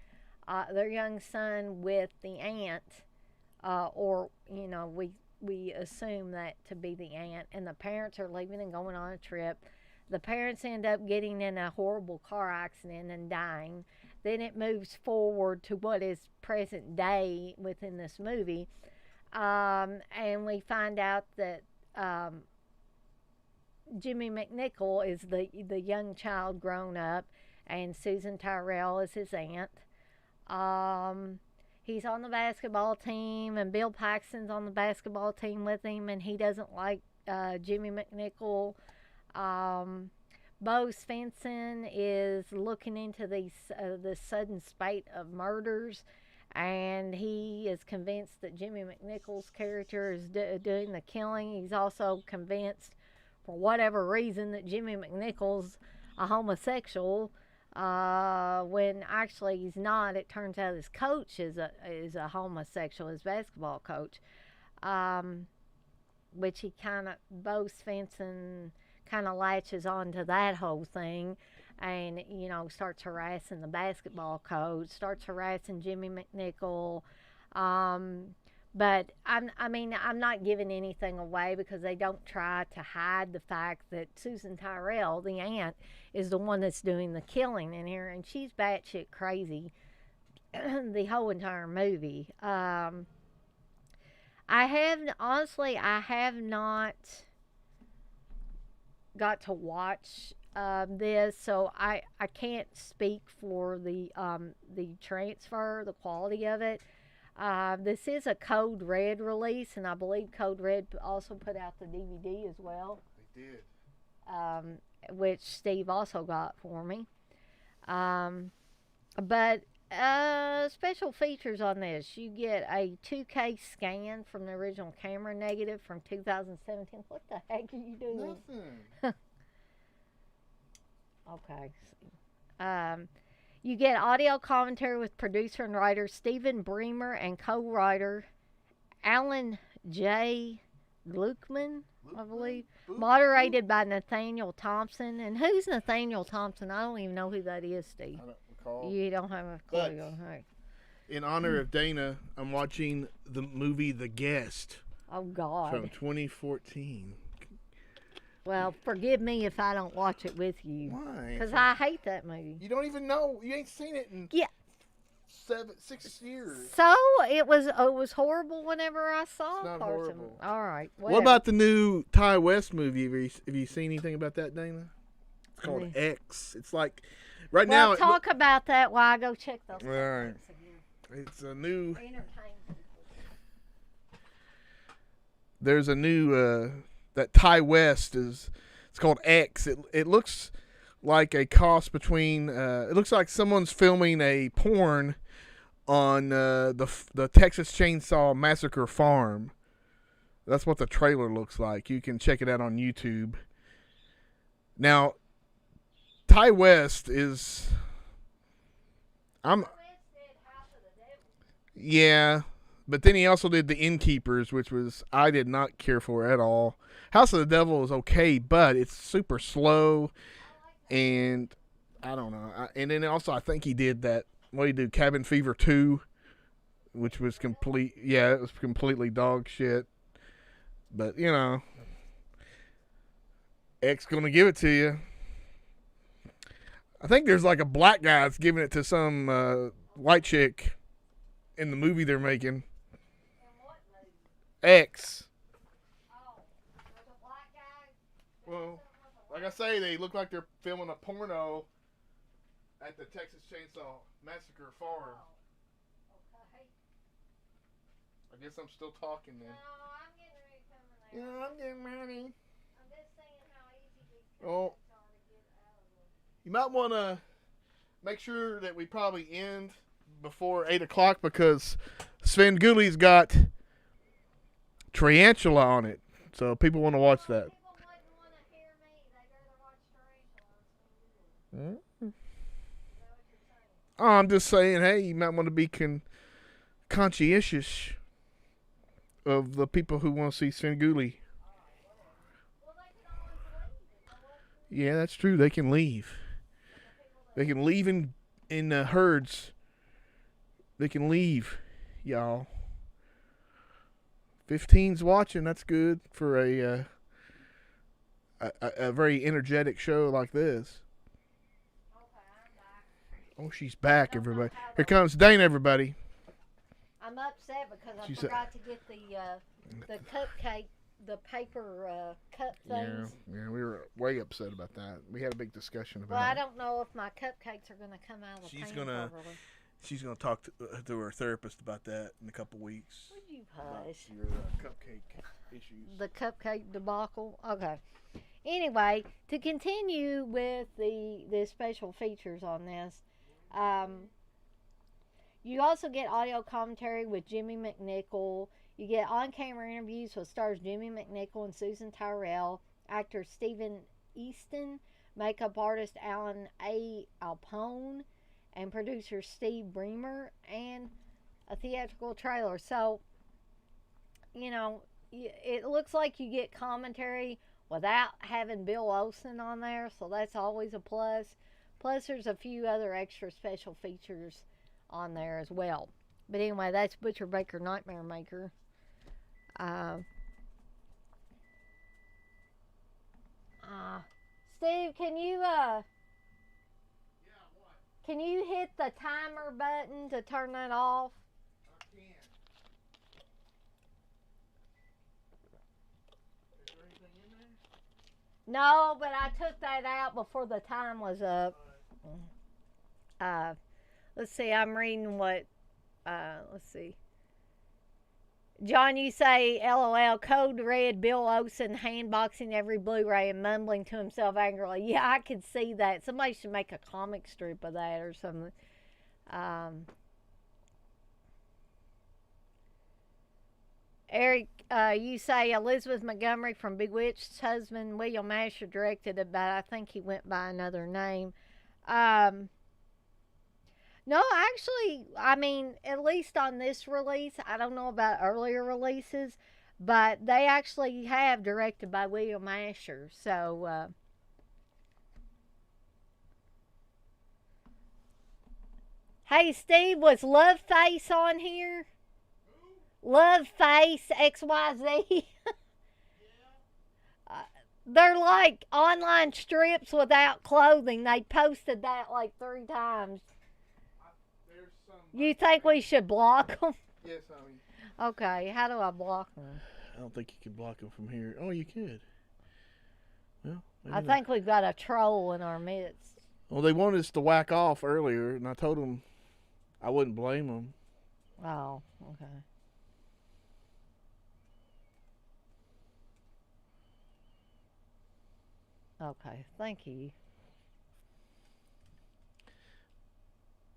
their young son, with the aunt, or we assume that to be the aunt, and the parents are leaving and going on a trip. The parents end up getting in a horrible car accident and dying. Then it moves forward to what is present day within this movie, and we find out that Jimmy McNichol is the young child grown up, and Susan Tyrrell is his aunt. He's on the basketball team, and Bill Paxton's on the basketball team with him, and he doesn't like Jimmy McNichol. Bo Svensson is looking into the sudden spate of murders, and he is convinced that Jimmy McNichol's character is doing the killing. He's also convinced, for whatever reason, that Jimmy McNichol's a homosexual, when actually he's not. It turns out his coach is a homosexual, his basketball coach, which Bo Svensson kind of latches on to that whole thing, and starts harassing the basketball coach, starts harassing Jimmy McNichol. But I'm not giving anything away, because they don't try to hide the fact that Susan Tyrrell, the aunt, is the one that's doing the killing in here, and she's batshit crazy the whole entire movie. I have not got to watch this, so I can't speak for the transfer, the quality of it. This is a Code Red release, and I believe Code Red also put out the DVD as well. They did. Which Steve also got for me. But special features on this: you get a 2K scan from the original camera negative from 2017. What the heck are you doing? Nothing. Okay. You get audio commentary with producer and writer Stephen Bremer and co-writer Alan J. Gluckman, I believe. Moderated by Nathaniel Thompson. And who's Nathaniel Thompson? I don't even know who that is, Steve. I don't recall. You don't have a clue. Okay. In honor of Dana, I'm watching the movie The Guest. Oh, God. From 2014. Well, forgive me if I don't watch it with you. Why? Because I hate that movie. You don't even know. You ain't seen it in 6 years. So it was horrible whenever I saw It's not parts horrible. of it. All right. What about the new Ty West movie? Have you seen anything about that, Dana? It's called X. It's like now. Talk about that while I go check those. All right. It's a new. There's a new that Ty West is. It's called X. It looks like a cross between. It looks like someone's filming a porn on the Texas Chainsaw Massacre farm. That's what the trailer looks like. You can check it out on YouTube. Now, Ty West is. Yeah, but then he also did The Innkeepers, which I did not care for at all. House of the Devil is okay, but it's super slow, and I don't know. And then also I think he did that. What did he do? Cabin Fever 2, which was complete. Yeah, it was completely dog shit. But X gonna give it to you. I think there's like a black guy that's giving it to some white chick in the movie they're making. X. Oh, there's a black guy. Well, like I say, they look like they're filming a porno at the Texas Chainsaw Massacre farm. Okay. I guess I'm still talking then. No, I'm getting ready to come in there. Yeah, I'm getting ready. I'm just saying how easy these Oh, things are to get out of them. you might want to make sure that we probably end before 8 o'clock because Sven Gulli's got Tarantula on it. So people want to watch that. People wouldn't want to hear me. They'd rather watch Tarantula. Hmm? Is that what you're saying? Oh, I'm just saying, hey, you might want to be conscientious of the people who want to see Sven Gulli. Well, they can always leave. Yeah, that's true. They can leave. They can leave in herds. They can leave, y'all. 15's watching. That's good for a very energetic show like this. Okay, I'm back. Oh, she's back, everybody. Here comes Dana, everybody. I'm upset because I She said- forgot to get the cupcake, the paper cup things. Yeah, we were way upset about that. We had a big discussion about Well, I it. don't know if my cupcakes are going to come out of the pan properly. She's gonna talk to her therapist about that in a couple weeks. Would you About hush? your cupcake issues. The cupcake debacle. Okay. Anyway, to continue with the special features on this, you also get audio commentary with Jimmy McNichol. You get on-camera interviews with stars Jimmy McNichol and Susan Tyrrell, actor Stephen Easton, makeup artist Alan A. Alpone, and producer Steve Bremer, and a theatrical trailer. So, you know, it looks like you get commentary without having Bill Olsen on there, so that's always a plus. Plus, there's a few other extra special features on there as well. But anyway, that's Butcher Baker Nightmare Maker. Steve, can you can you hit the timer button to turn that off? I can. Is there anything in there? No, but I took that out before the time was up. Let's see, I'm reading what, let's see. John, you say, LOL, code red, Bill Olsen handboxing every Blu-ray and mumbling to himself angrily. Yeah, I could see that. Somebody should make a comic strip of that or something. Eric, you say Elizabeth Montgomery from Bewitched's husband, William Asher, directed it, but I think he went by another name. No, actually, I mean, at least on this release, I don't know about earlier releases, but they actually have directed by William Asher. So, hey, Steve, was Love Face on here? Love Face XYZ. They're like online strips without clothing. They posted that like 3 times. You think we should block them? Yes, honey. Okay, how do I block them? I don't think you can block them from here. Oh, you could. Well, I think we've got a troll in our midst. Well, they wanted us to whack off earlier, and I told them I wouldn't blame them. Oh, okay. Okay, thank you.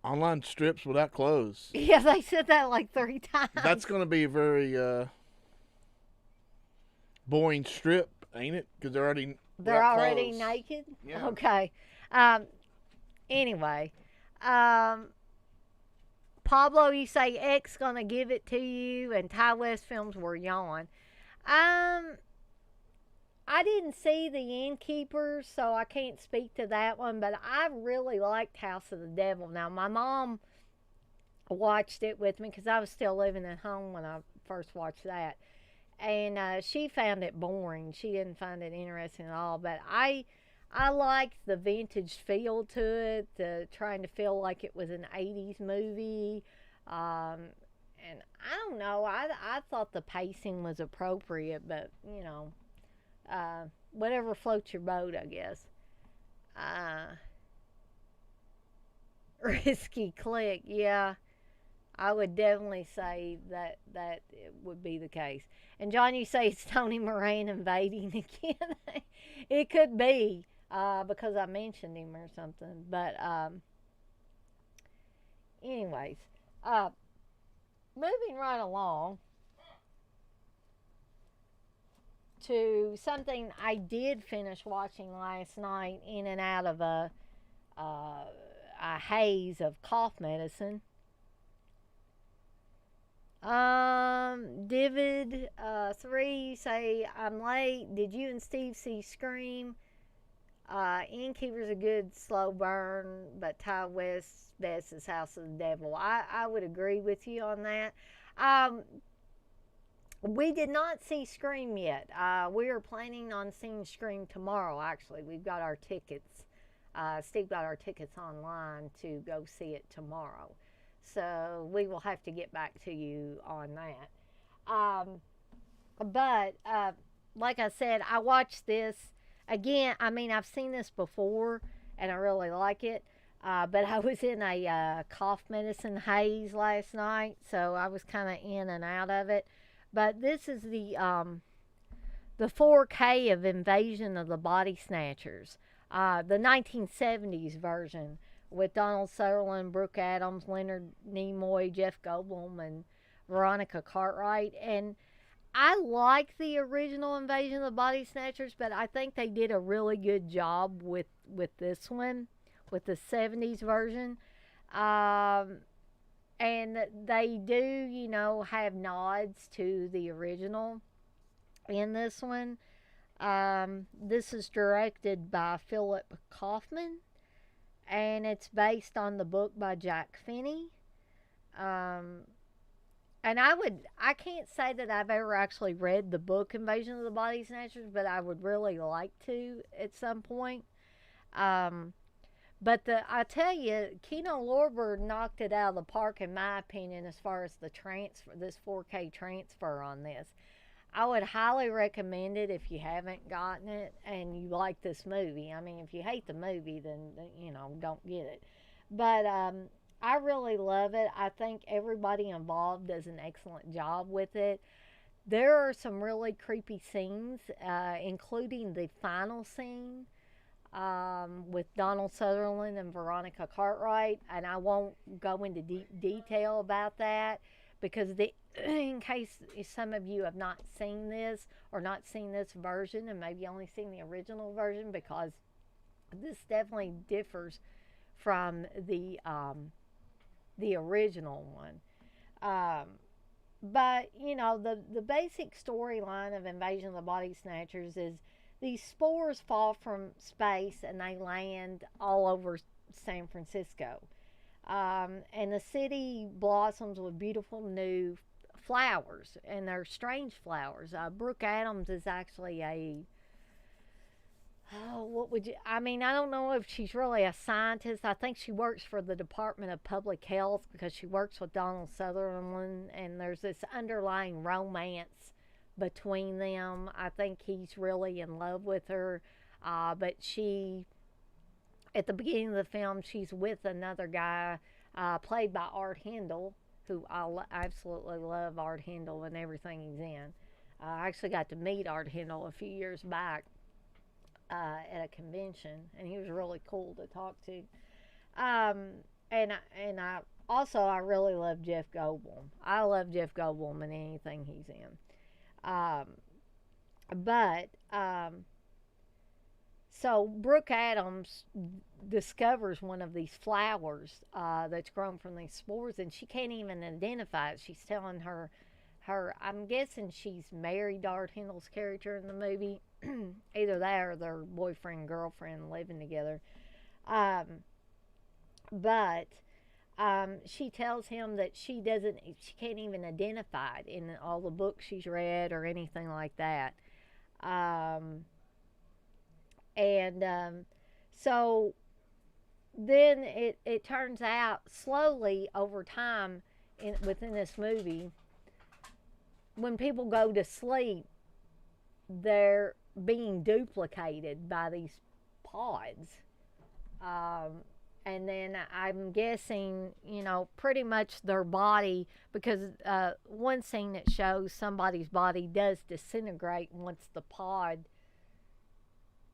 Online strips without clothes. Yeah, they said that like 3 times. That's going to be a very boring strip, ain't it? Because they're already already clothes. naked? Yeah. Okay. Anyway. Pablo, you say X gonna give it to you, and Ty West Films were yawn. I didn't see The Innkeepers, so I can't speak to that one, but I really liked House of the Devil. Now, my mom watched it with me because I was still living at home when I first watched that, and she found it boring. She didn't find it interesting at all, but I liked the vintage feel to it, trying to feel like it was an 80s movie, and I don't know. I thought the pacing was appropriate, but whatever floats your boat, I guess. Uh, Risky click, yeah. I would definitely say that it would be the case. And John, you say it's Tony Moran invading again. It could be because I mentioned him or something. But anyways, uh, moving right along to something I did finish watching last night in and out of a haze of cough medicine. David, 3 say, I'm late. Did you and Steve see Scream? Innkeeper's a good slow burn, but Ty West's best is House of the Devil. I would agree with you on that. Um, we did not see Scream yet. We are planning on seeing Scream tomorrow, actually. We've got our tickets. Steve got our tickets online to go see it tomorrow. So we will have to get back to you on that. But like I said, I watched this again. I mean, I've seen this before and I really like it. But I was in a cough medicine haze last night, so I was kind of in and out of it. But this is the 4K of Invasion of the Body Snatchers, the 1970s version with Donald Sutherland, Brooke Adams, Leonard Nimoy, Jeff Goldblum, and Veronica Cartwright. And I like the original Invasion of the Body Snatchers, but I think they did a really good job with this one, with the 70s version. And they do, have nods to the original in this one. This is directed by Philip Kaufman, and it's based on the book by Jack Finney. Um, and I can't say that I've ever actually read the book Invasion of the Body Snatchers, but I would really like to at some point. Um, but I tell you, Kino Lorber knocked it out of the park in my opinion as far as the transfer, this 4K transfer on this. I would highly recommend it if you haven't gotten it and you like this movie. I mean, if you hate the movie, then don't get it. But I really love it. I think everybody involved does an excellent job with it. There are some really creepy scenes, including the final scene with Donald Sutherland and Veronica Cartwright, and I won't go into deep detail about that because in case some of you have not seen this or not seen this version and maybe only seen the original version, because this definitely differs from the original one. But the basic storyline of Invasion of the Body Snatchers is these spores fall from space and they land all over San Francisco. And the city blossoms with beautiful new flowers, and they're strange flowers. Brooke Adams is actually I don't know if she's really a scientist. I think she works for the Department of Public Health because she works with Donald Sutherland, and there's this underlying romance between them. I think he's really in love with her, but at the beginning of the film, she's with another guy played by Art Hindle, who absolutely love Art Hindle and everything he's in. I actually got to meet Art Hindle a few years back at a convention, and he was really cool to talk to. I really love Jeff Goldblum. I love Jeff Goldblum in anything he's in. Um, but So Brooke Adams discovers one of these flowers that's grown from these spores, and she can't even identify it. She's telling her I'm guessing she's married to Art Hindle's character in the movie, either that or their boyfriend and girlfriend living together. But she tells him that she can't even identify it in all the books she's read or anything like that. So then it turns out slowly over time within this movie, when people go to sleep, they're being duplicated by these pods. And then I'm guessing, pretty much their body, because one scene that shows somebody's body does disintegrate once the pod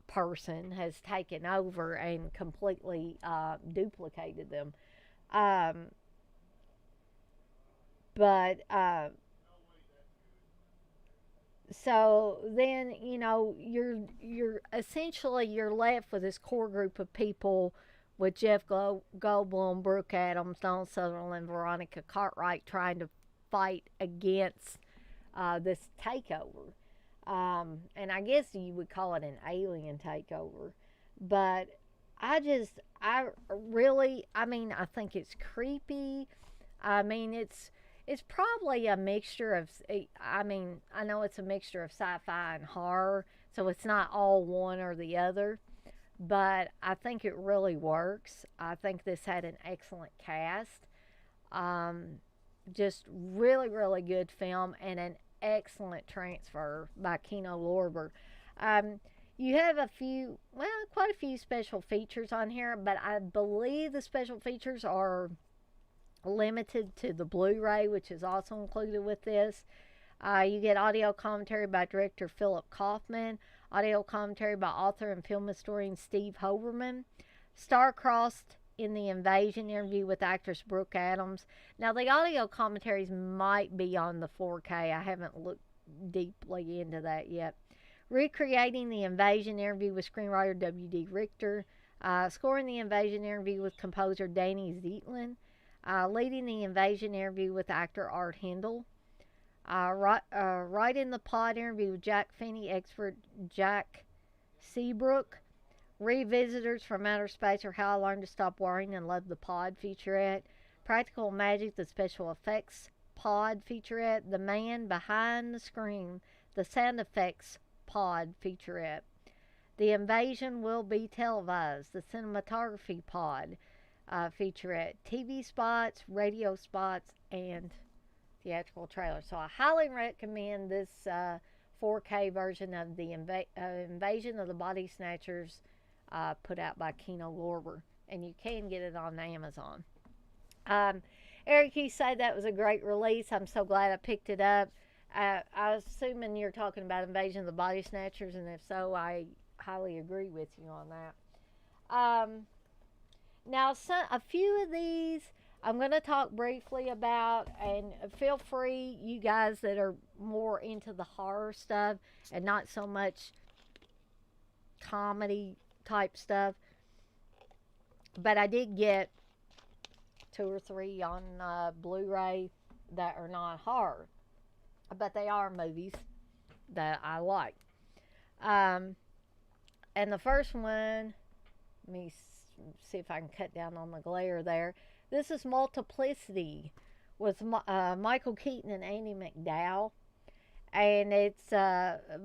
person has taken over and completely duplicated them. But so then you're essentially you're left with this core group of people with Jeff Goldblum, Brooke Adams, Dawn Sutherland, Veronica Cartwright trying to fight against this takeover. And I guess you would call it an alien takeover. But I think it's creepy. I mean, it's probably a mixture of, I know it's a mixture of sci-fi and horror, so it's not all one or the other, but I think it really works. I think this had an excellent cast. Just really, really good film and an excellent transfer by Kino Lorber. You have quite a few special features on here, but I believe the special features are limited to the Blu-ray, which is also included with this. You get audio commentary by director Philip Kaufman, audio commentary by author and film historian Steve Hoberman, star-crossed in the Invasion interview with actress Brooke Adams. Now, the audio commentaries might be on the 4K. I haven't looked deeply into that yet. Recreating the Invasion interview with screenwriter W.D. Richter, scoring the Invasion interview with composer Danny Zeitlin, leading the Invasion interview with actor Art Hindle, right in the pod interview with Jack Finney expert Jack Seabrook, Revisitors from Outer Space or How I Learned to Stop Worrying and Love the Pod featurette, Practical Magic, the special effects pod featurette, The Man Behind the Screen, the sound effects pod featurette. The Invasion Will Be Televised, the cinematography pod featurette, TV spots, radio spots, and theatrical trailer. So I highly recommend this 4K version of the Invasion of the Body Snatchers put out by Kino Lorber, and you can get it on Amazon. Eric, you say that was a great release. I'm so glad I picked it up. I was assuming you're talking about Invasion of the Body Snatchers, and if so, I highly agree with you on that. Now, a few of these I'm going to talk briefly about, and feel free, you guys that are more into the horror stuff and not so much comedy type stuff. But I did get 2 or 3 on Blu-ray that are not horror, but they are movies that I like. And the first one, let me see if I can cut down on the glare there. This is Multiplicity with Michael Keaton and Andie MacDowell. And it's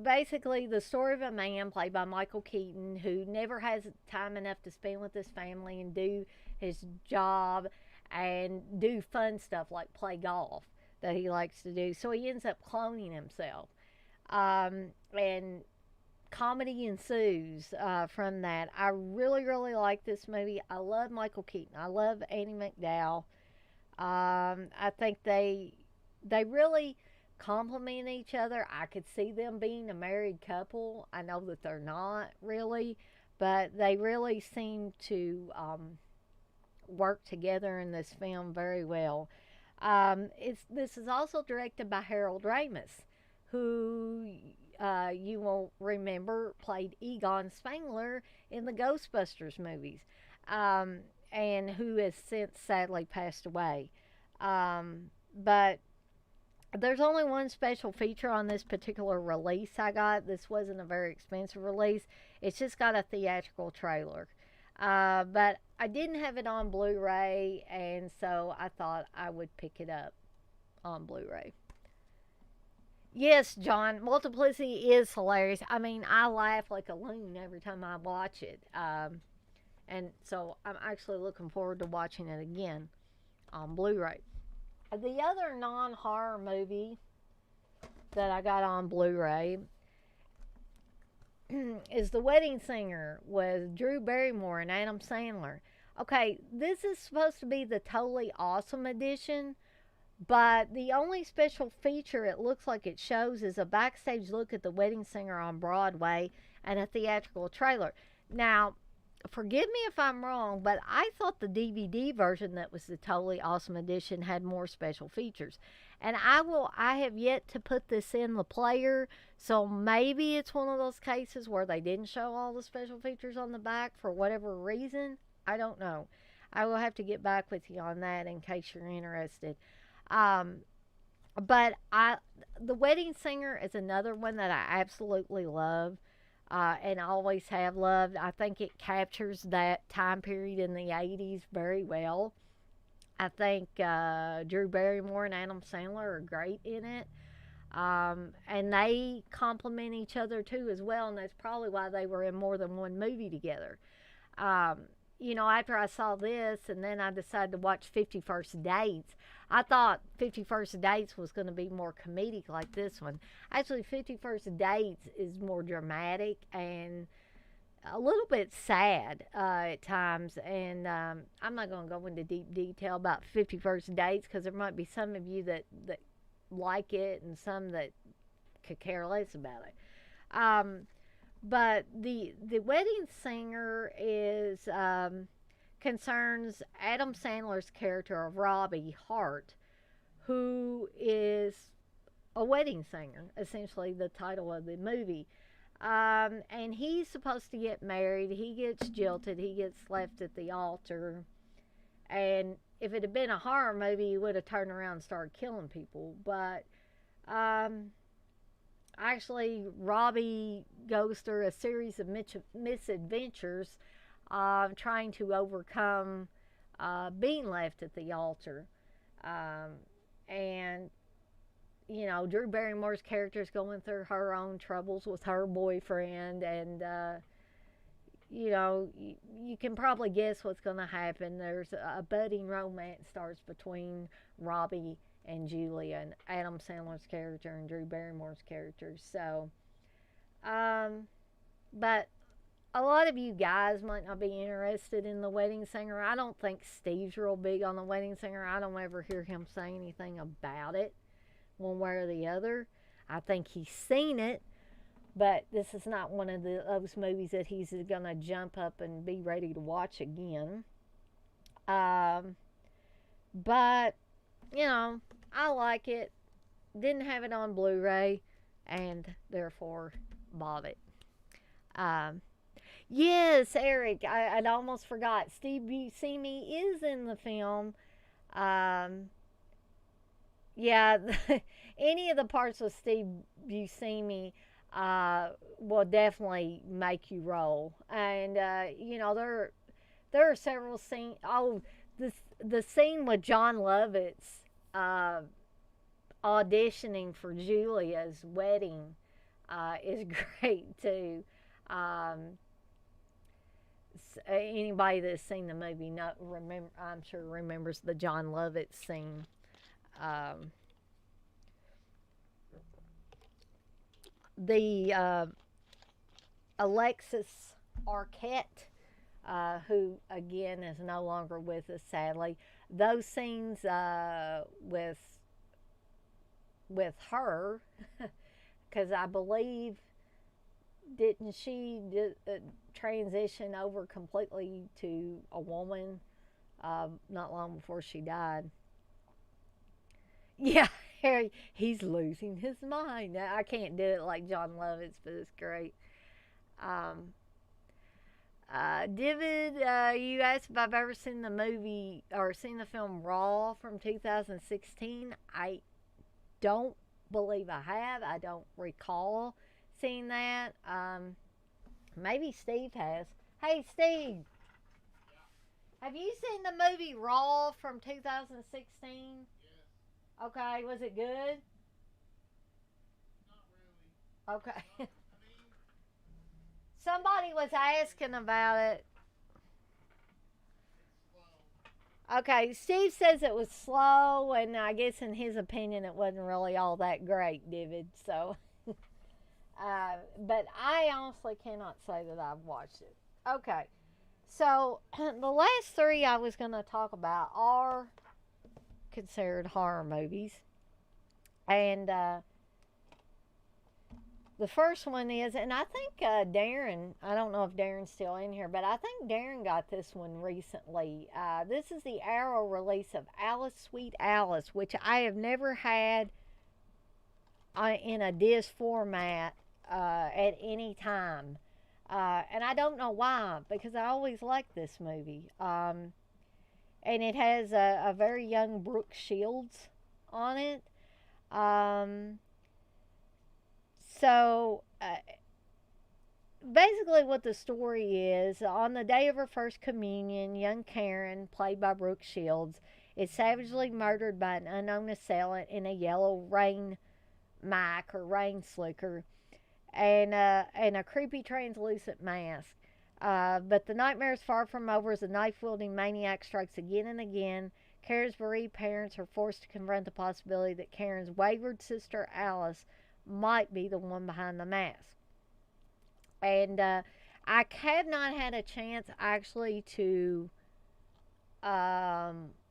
basically the story of a man played by Michael Keaton who never has time enough to spend with his family and do his job and do fun stuff like play golf that he likes to do. So he ends up cloning himself. And comedy ensues from that. I really, really like this movie. I love Michael Keaton. I love Andie MacDowell. I think they really complement each other. I could see them being a married couple. I know that they're not really, but they really seem to work together in this film very well. This is also directed by Harold Ramis, who you will remember played Egon Spengler in the Ghostbusters movies, and who has since sadly passed away. But there's only one special feature on this particular release I got. This wasn't a very expensive release. It's just got a theatrical trailer. But I didn't have it on Blu-ray, and so I thought I would pick it up on Blu-ray. Yes, John, Multiplicity is hilarious. I mean, I laugh like a loon every time I watch it. And so I'm actually looking forward to watching it again on Blu-ray. The other non-horror movie that I got on Blu-ray is The Wedding Singer with Drew Barrymore and Adam Sandler. Okay, this is supposed to be the totally awesome edition, but the only special feature it looks like it shows is a backstage look at The Wedding Singer on Broadway and a theatrical trailer. Now, forgive me if I'm wrong, but I thought the DVD version that was the totally awesome edition had more special features. And I have yet to put this in the player, so maybe it's one of those cases where they didn't show all the special features on the back for whatever reason. I don't know. I will have to get back with you on that in case you're interested. Um, but The Wedding Singer is another one that I absolutely love. And always have loved. I think it captures that time period in the 80s very well. I think Drew Barrymore and Adam Sandler are great in it. And they complement each other too as well, and that's probably why they were in more than one movie together. Um, After I saw this and then I decided to watch 50 First Dates, I thought 50 First Dates was going to be more comedic like this one. Actually, 50 First Dates is more dramatic and a little bit sad at times. And I'm not going to go into deep detail about 50 First Dates because there might be some of you that like it and some that could care less about it. But the Wedding Singer is concerns Adam Sandler's character of Robbie Hart, who is a wedding singer, essentially the title of the movie. And he's supposed to get married. He gets jilted. He gets left at the altar. And if it had been a horror movie, he would have turned around and started killing people. But actually, Robbie goes through a series of misadventures trying to overcome being left at the altar. And, Drew Barrymore's character is going through her own troubles with her boyfriend. And, you can probably guess what's going to happen. There's a budding romance starts between Robbie and Julia and Adam Sandler's character and Drew Barrymore's character. So, but a lot of you guys might not be interested in The Wedding Singer. I don't think Steve's real big on The Wedding Singer. I don't ever hear him say anything about it one way or the other. I think he's seen it, but this is not one of those movies that he's going to jump up and be ready to watch again. But, I like it. Didn't have it on Blu-ray, and therefore bought it. Yes, Eric, I'd almost forgot. Steve Buscemi is in the film. Yeah, any of the parts with Steve Buscemi will definitely make you roll. And, there are several scenes. Oh, the scene with John Lovitz auditioning for Julia's wedding is great too. Anybody that's seen the movie I'm sure remembers the John Lovitz scene. The Alexis Arquette, who again is no longer with us, sadly. Those scenes with her, because I believe didn't she transition over completely to a woman not long before she died? Yeah, Harry, he's losing his mind. I can't do it like John Lovitz, but it's great. David, you asked if I've ever seen the movie or seen the film Raw from 2016. I don't believe I have. I don't recall seeing that. Maybe Steve has. Hey, Steve. Have you seen the movie Raw from 2016? Yes. Okay, was it good? Not really. Okay. Somebody was asking about it. Okay, Steve says it was slow, and I guess in his opinion it wasn't really all that great, David. So, but I honestly cannot say that I've watched it. Okay, so the last three I was going to talk about are considered horror movies, and the first one is, and I think Darren, I don't know if Darren's still in here, but I think Darren got this one recently. This is the Arrow release of Alice, Sweet Alice, which I have never had in a disc format at any time. And I don't know why, because I always liked this movie. And it has a very young Brooke Shields on it. So, basically, what the story is, on the day of her first communion, young Karen, played by Brooke Shields, is savagely murdered by an unknown assailant in a yellow rain mic or rain slicker and a creepy translucent mask. But the nightmare is far from over as a knife wielding maniac strikes again and again. Karen's bereaved parents are forced to confront the possibility that Karen's wayward sister Alice might be the one behind the mask. And I have not had a chance actually to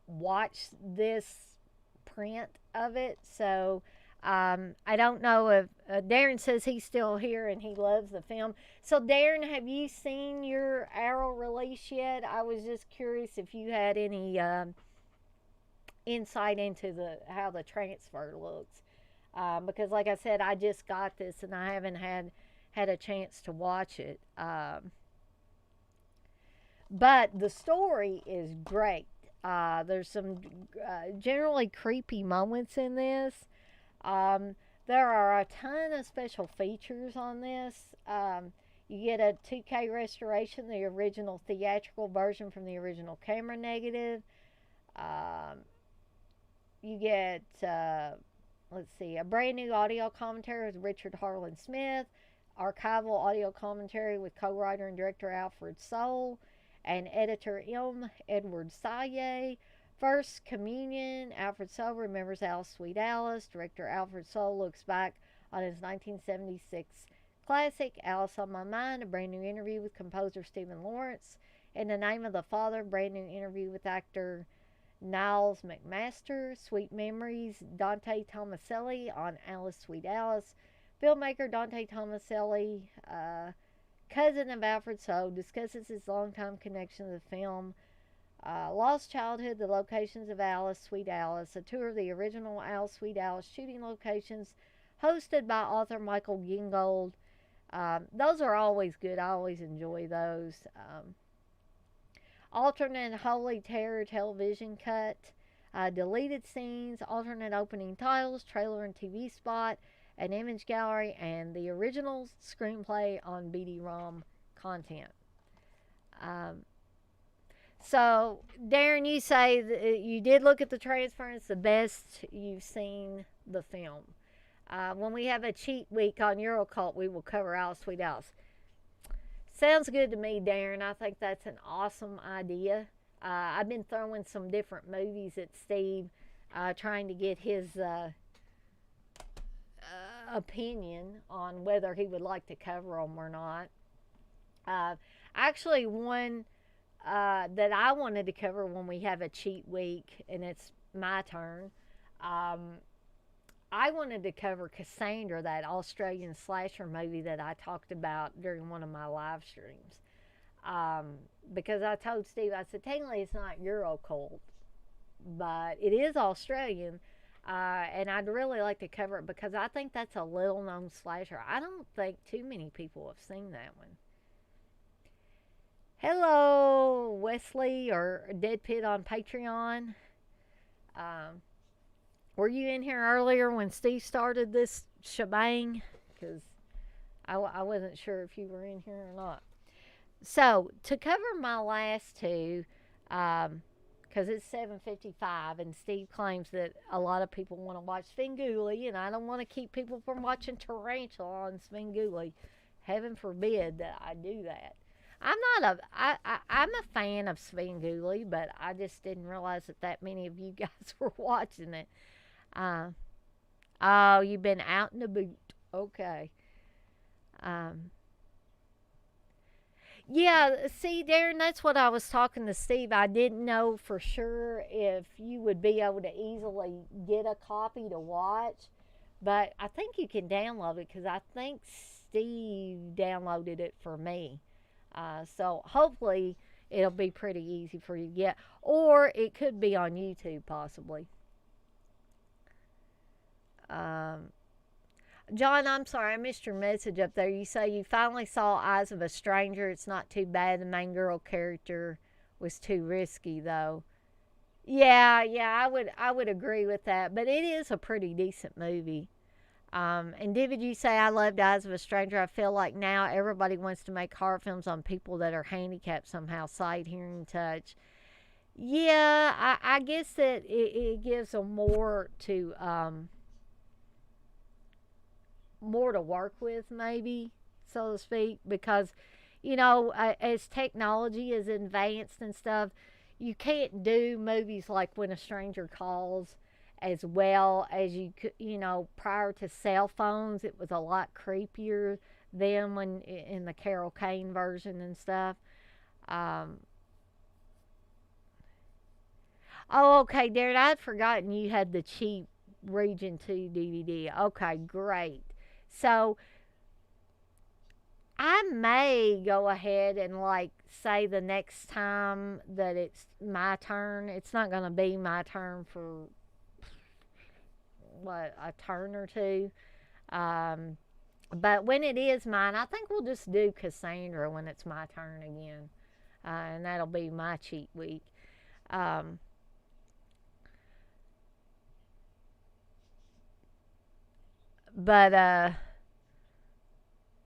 watch this print of it. So I don't know if Darren says he's still here and he loves the film. So, Darren, have you seen your Arrow release yet? I was just curious if you had any insight into how the transfer looks. Because, like I said, I just got this and I haven't had a chance to watch it. But the story is great. There's some generally creepy moments in this. There are a ton of special features on this. You get a 2K restoration, the original theatrical version from the original camera negative. You get a brand new audio commentary with Richard Harlan Smith, archival audio commentary with co-writer and director Alfred Soule, and editor M. Edward Saye. First Communion, Alfred Soule remembers Alice, Sweet Alice. Director Alfred Soule looks back on his 1976 classic, Alice on My Mind, a brand new interview with composer Stephen Lawrence. In the Name of the Father, brand new interview with actor Niles McMaster. Sweet Memories, Dante Tomaselli on Alice, Sweet Alice. Filmmaker Dante Tomaselli, cousin of Alfred Soule, discusses his longtime connection to the film. Lost Childhood, the locations of Alice, Sweet Alice, a tour of the original Alice, Sweet Alice shooting locations, hosted by author Michael Gingold. Those are always good. I always enjoy those. Alternate Holy Terror television cut, deleted scenes, alternate opening titles, trailer and TV spot, an image gallery, and the original screenplay on BD-ROM content. So, Darren, you say that you did look at the transfer and it's the best you've seen the film. When we have a cheat week on Eurocult, we will cover Alice, Sweet Alice. Sounds good to me, Darren. I think that's an awesome idea. I've been throwing some different movies at Steve, trying to get his opinion on whether he would like to cover them or not. Actually, one that I wanted to cover when we have a cheat week, and it's my turn. I wanted to cover Cassandra, that Australian slasher movie that I talked about during one of my live streams. Because I told Steve, I said, technically it's not Eurocult, but it is Australian. And I'd really like to cover it because I think that's a little known slasher. I don't think too many people have seen that one. Hello, Wesley or DEADPIT on Patreon. Were you in here earlier when Steve started this shebang? Because I wasn't sure if you were in here or not. So, to cover my last two, because it's 7:55 and Steve claims that a lot of people want to watch Svengoolie, and I don't want to keep people from watching Tarantula on Svengoolie. Heaven forbid that I do that. I'm a fan of Svengoolie, but I just didn't realize that many of you guys were watching it. Uh, oh, you've been out in the boot. Okay. Um, yeah, see, Darren, that's what I was talking to Steve. I didn't know for sure if you would be able to easily get a copy to watch, but I think you can download it because I think Steve downloaded it for me. So hopefully it'll be pretty easy for you to get, or it could be on YouTube possibly. Um, John, I'm sorry, I missed your message up there. You say you finally saw Eyes of a Stranger. It's not too bad. The main girl character was too risky, though. Yeah, I would agree with that. But it is a pretty decent movie. And David, you say I loved Eyes of a Stranger. I feel like now everybody wants to make horror films on people that are handicapped somehow, sight, hearing, touch. Yeah, I guess that it gives them more to work with, maybe, so to speak, because as technology is advanced and stuff, you can't do movies like When a Stranger Calls as well as you could. Prior to cell phones, it was a lot creepier then, when in the Carol Kane version and stuff. um, oh, okay, Darren, I'd forgotten you had the cheap Region 2 DVD. Okay, great. So I may go ahead and like say the next time that it's my turn. It's not going to be my turn for what, a turn or two. Um, but when it is mine, I think we'll just do Cassandra when it's my turn again, and that'll be my cheat week. Um, but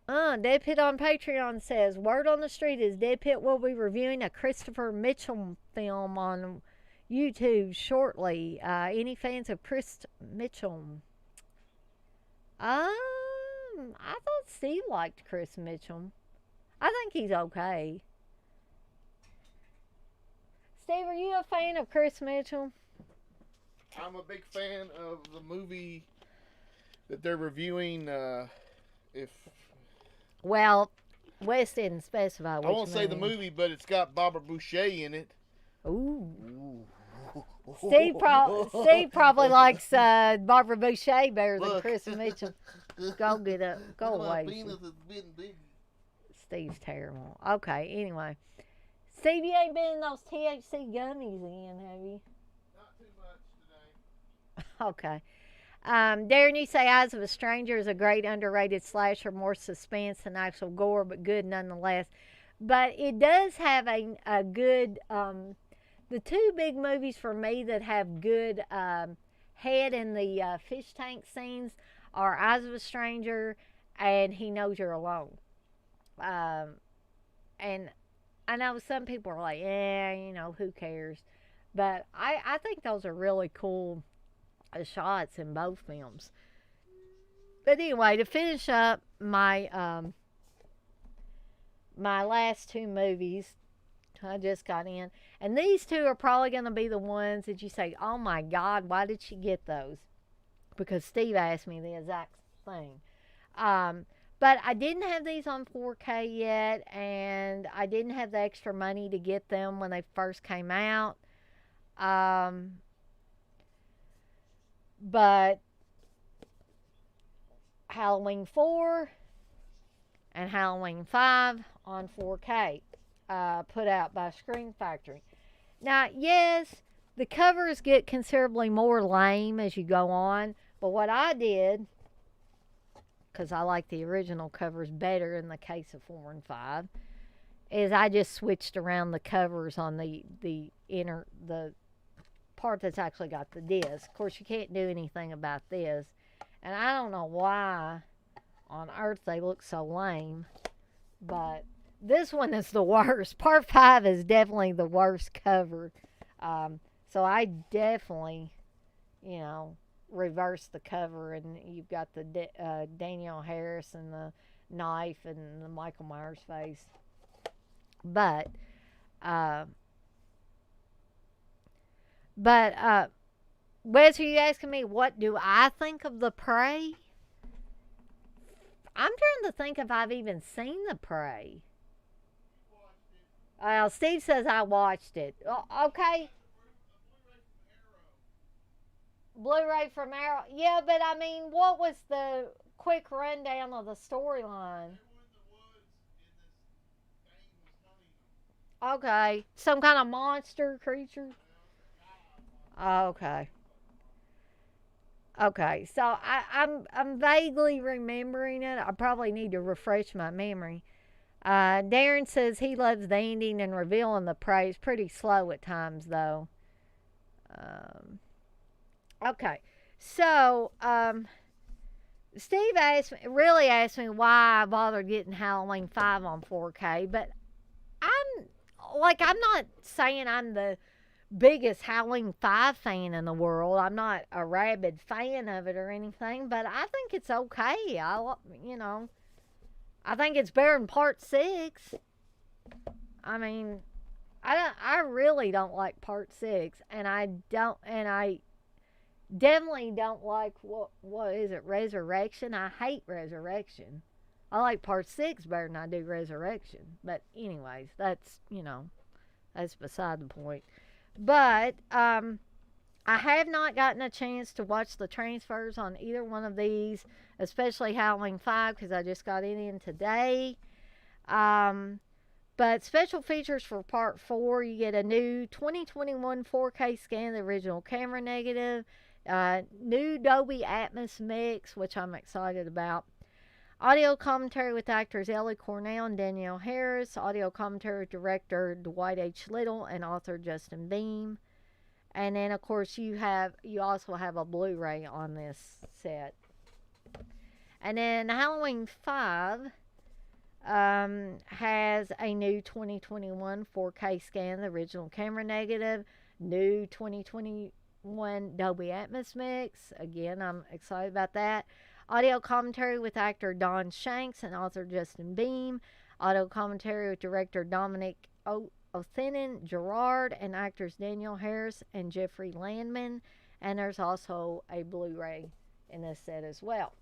DeadPit on Patreon says, word on the street is DeadPit will be reviewing a Christopher Mitchell film on YouTube shortly. Any fans of Chris Mitchell? I thought Steve liked Chris Mitchell. I think he's okay. Steve, are you a fan of Chris Mitchell? I'm a big fan of the movie that they're reviewing. If Well, Wes didn't specify which I won't say the movie. movie, but it's got Barbara Boucher in it. Ooh. Steve probably likes Barbara Boucher better than Look. Chris Mitchell. Go get up. Go My away. penis is getting big. Steve's terrible. Okay, anyway. Steve, you ain't been in those THC gummies again, have you? Not too much today. Okay. Darren, you say Eyes of a Stranger is a great underrated slasher, more suspense than actual gore, but good nonetheless. But it does have a good, the two big movies for me that have good head in the fish tank scenes are Eyes of a Stranger and He Knows You're Alone. And I know some people are like, yeah, who cares? But I think those are really cool shots in both films. But anyway, to finish up my last two movies, I just got in, and these two are probably going to be the ones that you say, "Oh my God, why did she get those?" Because Steve asked me the exact thing. But I didn't have these on 4K yet, and I didn't have the extra money to get them when they first came out. But Halloween 4 and Halloween 5 on 4K, put out by Scream Factory. Now, yes, the covers get considerably more lame as you go on, but what I did, because I like the original covers better in the case of 4 and 5, is I just switched around the covers on the part that's actually got the disc. Of course, you can't do anything about this, and I don't know why on earth they look so lame, but this one is the worst. Part 5 is definitely the worst cover. So I definitely, reverse the cover, and you've got the Danielle Harris and the knife and the Michael Myers face. But, uh, but Wes, are you asking me what do I think of The Prey? I'm trying to think if I've even seen The Prey. Well, Steve says I watched it. Okay. Blu-ray from Arrow. Yeah, but I mean, what was the quick rundown of the storyline? Okay. Some kind of monster creature? Okay. Okay. So I'm vaguely remembering it. I probably need to refresh my memory. Darren says he loves the ending and revealing the prey. It's pretty slow at times, though. Um, okay, so Steve really asked me why I bothered getting Halloween 5 on 4K, but I'm not saying I'm the biggest Halloween 5 fan in the world. I'm not a rabid fan of it or anything, but I think it's okay. I think it's better than part 6. I mean, I really don't like part 6, and I definitely don't like what is it, Resurrection. I hate Resurrection. I like part 6 better than I do Resurrection. But anyways, that's beside the point. But I have not gotten a chance to watch the transfers on either one of these, especially Halloween 5, because I just got it in today. But special features for part 4, you get a new 2021 4K scan of the original camera negative, new Dolby Atmos mix, which I'm excited about. Audio commentary with actors Ellie Cornell and Danielle Harris. Audio commentary with director Dwight H. Little and author Justin Beam. And then, of course, you also have a Blu-ray on this set. And then Halloween 5 has a new 2021 4K scan of the original camera negative, new 2021 Dolby Atmos mix. Again, I'm excited about that. Audio commentary with actor Don Shanks and author Justin Beam. Audio commentary with director Dominic Othenin Gerard and actors Daniel Harris and Jeffrey Landman. And there's also a Blu-ray in this set as well.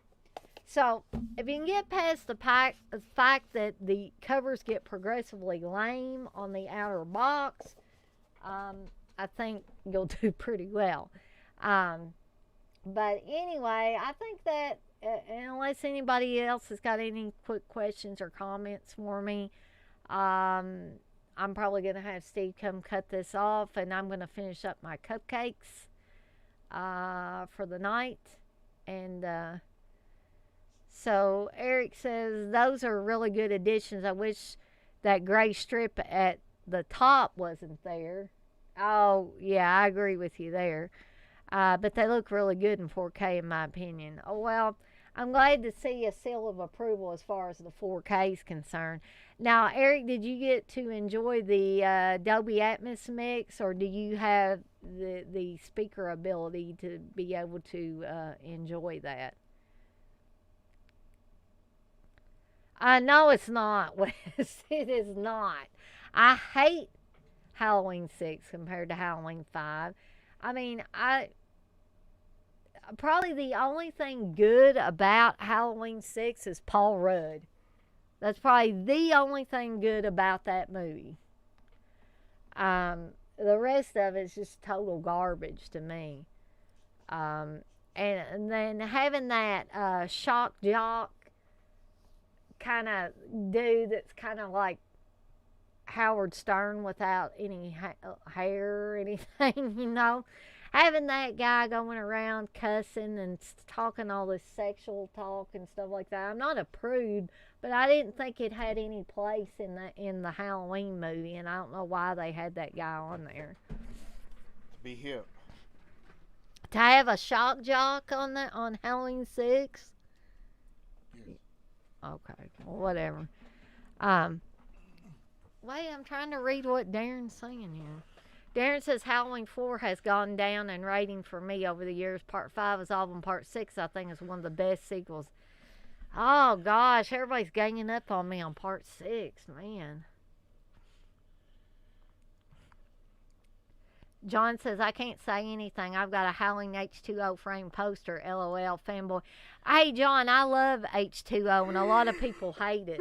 So, if you can get past the fact that the covers get progressively lame on the outer box, I think you'll do pretty well. But anyway, I think that unless anybody else has got any quick questions or comments for me, I'm probably going to have Steve come cut this off, and I'm going to finish up my cupcakes for the night. And so Eric says those are really good additions. I wish that gray strip at the top wasn't there. Oh, yeah, I agree with you there. But they look really good in 4K in my opinion. Oh, well, I'm glad to see a seal of approval as far as the 4K is concerned. Now, Eric, did you get to enjoy the Dolby Atmos mix, or do you have the speaker ability to be able to enjoy that? No, it's not, Wes. It is not. I hate Halloween 6 compared to Halloween 5. I mean, probably the only thing good about Halloween 6 is Paul Rudd. That's probably the only thing good about that movie. The rest of it's just total garbage to me. And then having that shock jock kind of dude that's kind of like Howard Stern without any hair or anything, Having that guy going around cussing and talking all this sexual talk and stuff like that. I'm not a prude, but I didn't think it had any place in the Halloween movie, and I don't know why they had that guy on there. To be hip. To have a shock jock on Halloween 6? Yes. Okay, well, whatever. Wait, I'm trying to read what Darren's saying here. Darren says Halloween 4 has gone down in rating for me over the years. Part 5 is off, and Part 6 I think is one of the best sequels. Oh gosh, everybody's ganging up on me on Part 6, man. John says, I can't say anything. I've got a Howling H2O frame poster. LOL, fanboy. Hey, John, I love H2O, and a lot of people hate it.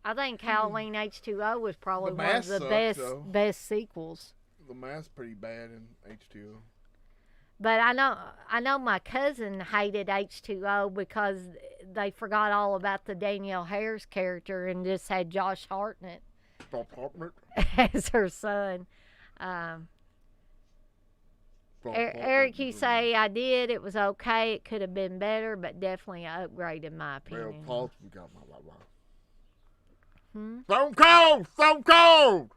I think Halloween H2O was probably one of the best sequels. The mask's pretty bad in H2O. But I know my cousin hated H2O because they forgot all about the Danielle Harris character and just had Josh Hartnett as her son. Eric, you say I did. It was okay. It could have been better, but definitely an upgrade in my opinion. Stone Cold.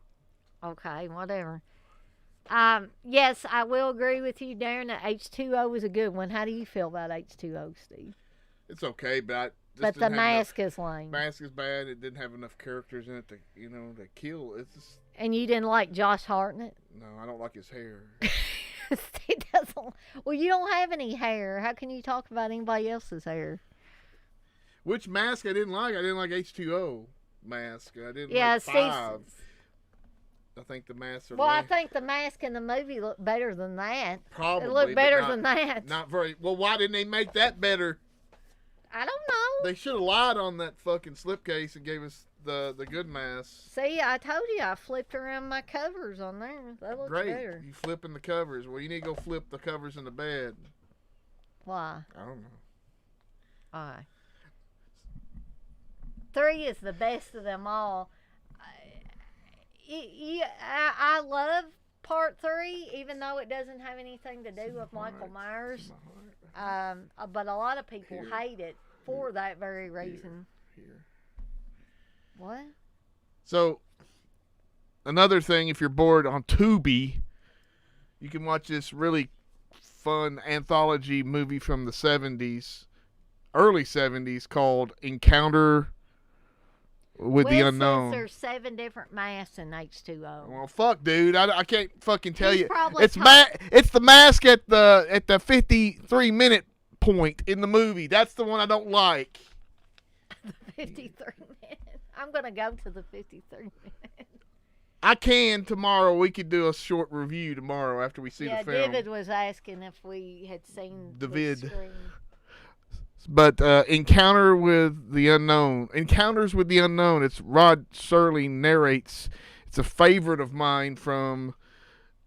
Okay, whatever. Yes, I will agree with you, Darren, that H2O was a good one. How do you feel about H2O, Steve? It's okay, but the mask is lame. Mask is bad. It didn't have enough characters in it to kill. It's just... And you didn't like Josh Hartnett? No, I don't like his hair. Steve doesn't. Well, you don't have any hair. How can you talk about anybody else's hair? Which mask I didn't like? I didn't like H2O mask. I didn't like Steve, 5. I think the masks are... Well, I think the mask in the movie looked better than that. Probably. It looked better than that. Not very... Well, why didn't they make that better? I don't know. They should have lied on that fucking slipcase and gave us the good mask. See, I told you I flipped around my covers on there. That looks better. You flipping the covers. Well, you need to go flip the covers in the bed. Why? I don't know. Why? 3 is the best of them all. I love part 3, even though it doesn't have anything to do with Michael Myers. But a lot of people hate it for that very reason. Here. What? So, another thing, if you're bored on Tubi, you can watch this really fun anthology movie from the 70s, early 70s, called Encounter with the Unknown. There's 7 different masks in H2O. Well, fuck, dude. I can't fucking tell you. It's It's the mask at the 53-minute point in the movie. That's the one I don't like. The 53 minutes. I'm gonna go to the 53 minutes. I can tomorrow. We could do a short review tomorrow after we see the film. Yeah, David was asking if we had seen the vid. But Encounter with the Unknown. Encounters with the Unknown. It's Rod Serling narrates. It's a favorite of mine from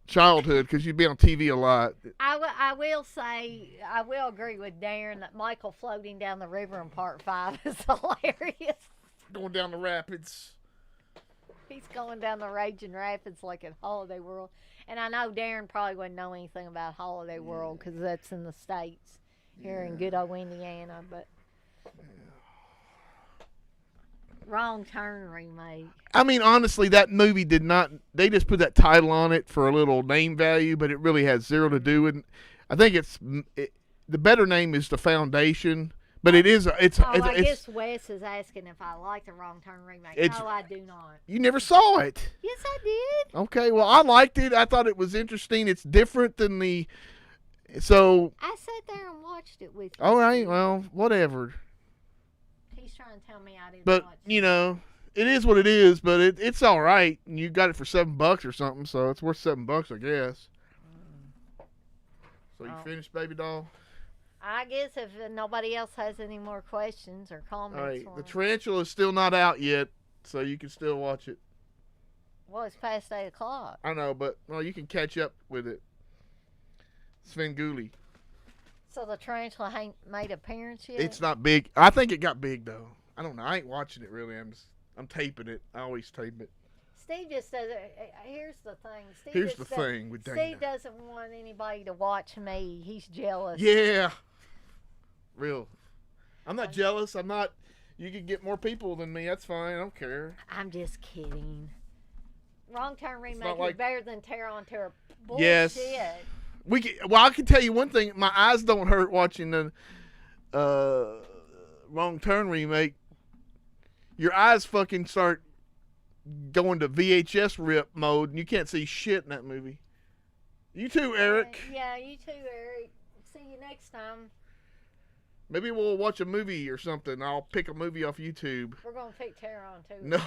childhood because you'd be on TV a lot. I will say, I will agree with Darren that Michael floating down the river in part 5 is hilarious. Going down the rapids. He's going down the raging rapids like at Holiday World. And I know Darren probably wouldn't know anything about Holiday World because that's in the States. Here in good old Indiana, but Wrong Turn remake. I mean, honestly, that movie did not. They just put that title on it for a little name value, but it really has zero to do with. I think the better name is The Foundation, but it is. I guess Wes is asking if I like the Wrong Turn remake. No, I do not. You never saw it. Yes, I did. Okay, well, I liked it. I thought it was interesting. It's different than the. So I sat there and watched it with you. All right, well, whatever. He's trying to tell me I didn't watch it. It is what it is, but it's all right. And you got it for $7 or something, so it's worth $7, I guess. So you finished, baby doll? I guess if nobody else has any more questions or comments. All right, the Tarantula is still not out yet, so you can still watch it. Well, it's past 8 o'clock. I know, but you can catch up with it. Svengoolie. So the Tarantula ain't made appearance yet? It's not big. I think it got big though. I don't know. I ain't watching it really. I'm taping it. I always tape it. Steve just does it. Here's the thing. Here's the thing with Dana. Steve doesn't want anybody to watch me. He's jealous. Yeah. Real. I'm not jealous. I'm not. You could get more people than me. That's fine. I don't care. I'm just kidding. Wrong Turn remake is better than Terror on Terror. Bullshit. Yes. I can tell you one thing. My eyes don't hurt watching the Wrong Turn remake. Your eyes fucking start going to VHS rip mode, and you can't see shit in that movie. You too, Eric. Yeah, you too, Eric. See you next time. Maybe we'll watch a movie or something. I'll pick a movie off YouTube. We're going to pick Terror on Tour. No.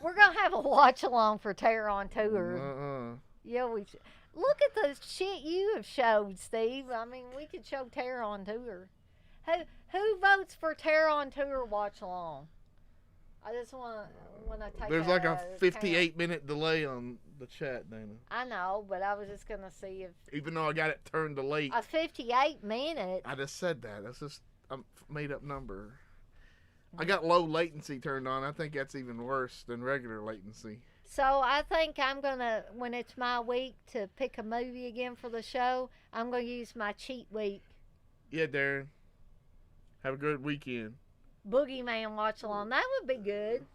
We're going to have a watch-along for Terror on Tour. Yeah, we should. Look at the shit you have showed, Steve. I mean, we could show Terror on Tour. Who votes for Terror on Tour watch along? I just want to take. There's like a 58-minute delay on the chat, Dana. I know, but I was just gonna see if. Even though I got it turned to late. A 58 minute. I just said that. That's just a made up number. I got low latency turned on. I think that's even worse than regular latency. So I think I'm gonna, when it's my week to pick a movie again for the show, I'm gonna use my cheat week. Yeah, Darren. Have a good weekend. Boogeyman watch along. That would be good.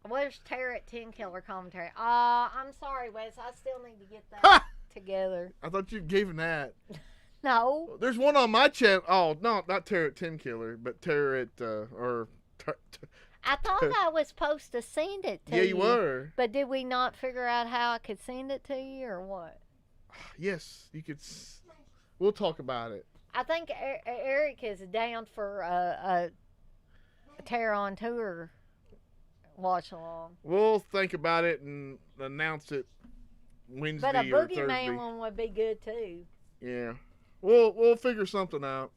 Where's Terror at 10 Killer commentary? I'm sorry, Wes. I still need to get that together. I thought you gave him that. No. There's one on my channel. Oh, no, not Terror at 10 Killer, but Terror at, I thought I was supposed to send it to you. Yeah, you were. But did we not figure out how I could send it to you or what? Yes, you could. We'll talk about it. I think Eric is down for a Terror on Tour watch along. We'll think about it and announce it Wednesday but a or Thursday. Boogeyman one would be good too. Yeah, we'll figure something out.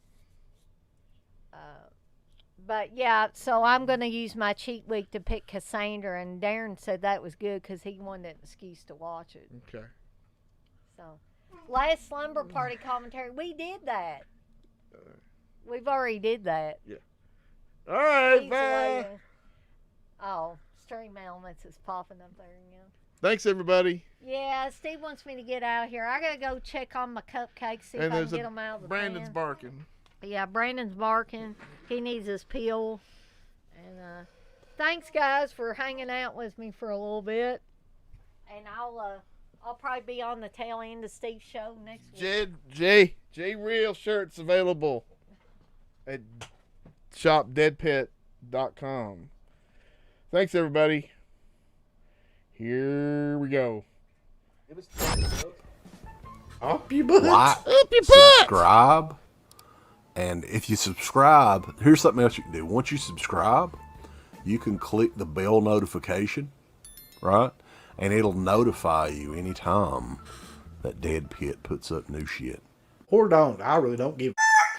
But yeah, so I'm gonna use my cheat week to pick Cassandra, and Darren said that was good because he wanted an excuse to watch it. Okay. So, last slumber party commentary, we did that. We've already did that. Yeah. All right, bye. Oh, Stream Elements is popping up there again. Thanks, everybody. Yeah, Steve wants me to get out of here. I gotta go check on my cupcakes, see if I can get them out of the Brandon's pan. barking. Yeah, Brandon's barking. He needs his pill. And thanks, guys, for hanging out with me for a little bit. And I'll probably be on the tail end of Steve's show next week. J Real shirts available at shopdeadpit.com. Thanks, everybody. Here we go. Up your butt. Like, Up your butt. subscribe. And if you subscribe, here's something else you can do. Once you subscribe, you can click the bell notification, right? And it'll notify you anytime that Dead Pit puts up new shit. Or don't. I really don't give a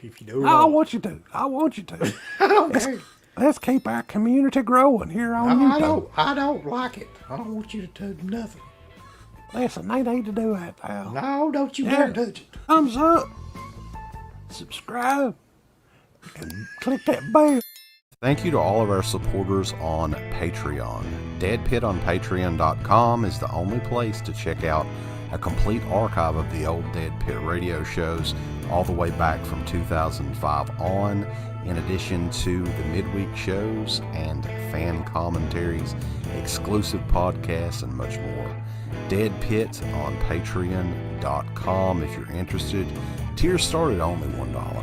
if you do or I not. want you to. I want you to. I don't care. Let's keep our community growing here on No, YouTube. I don't like it. I don't want you to do nothing. Listen, they need to do that, pal. No, don't you dare touch it. Thumbs up. Subscribe. And click that bell. Thank you to all of our supporters on Patreon. DeadPit on Patreon.com is the only place to check out a complete archive of the old Dead Pit radio shows all the way back from 2005 on, in addition to the midweek shows and fan commentaries, exclusive podcasts, and much more. Dead Pit on Patreon.com if you're interested. Tiers start at only $1.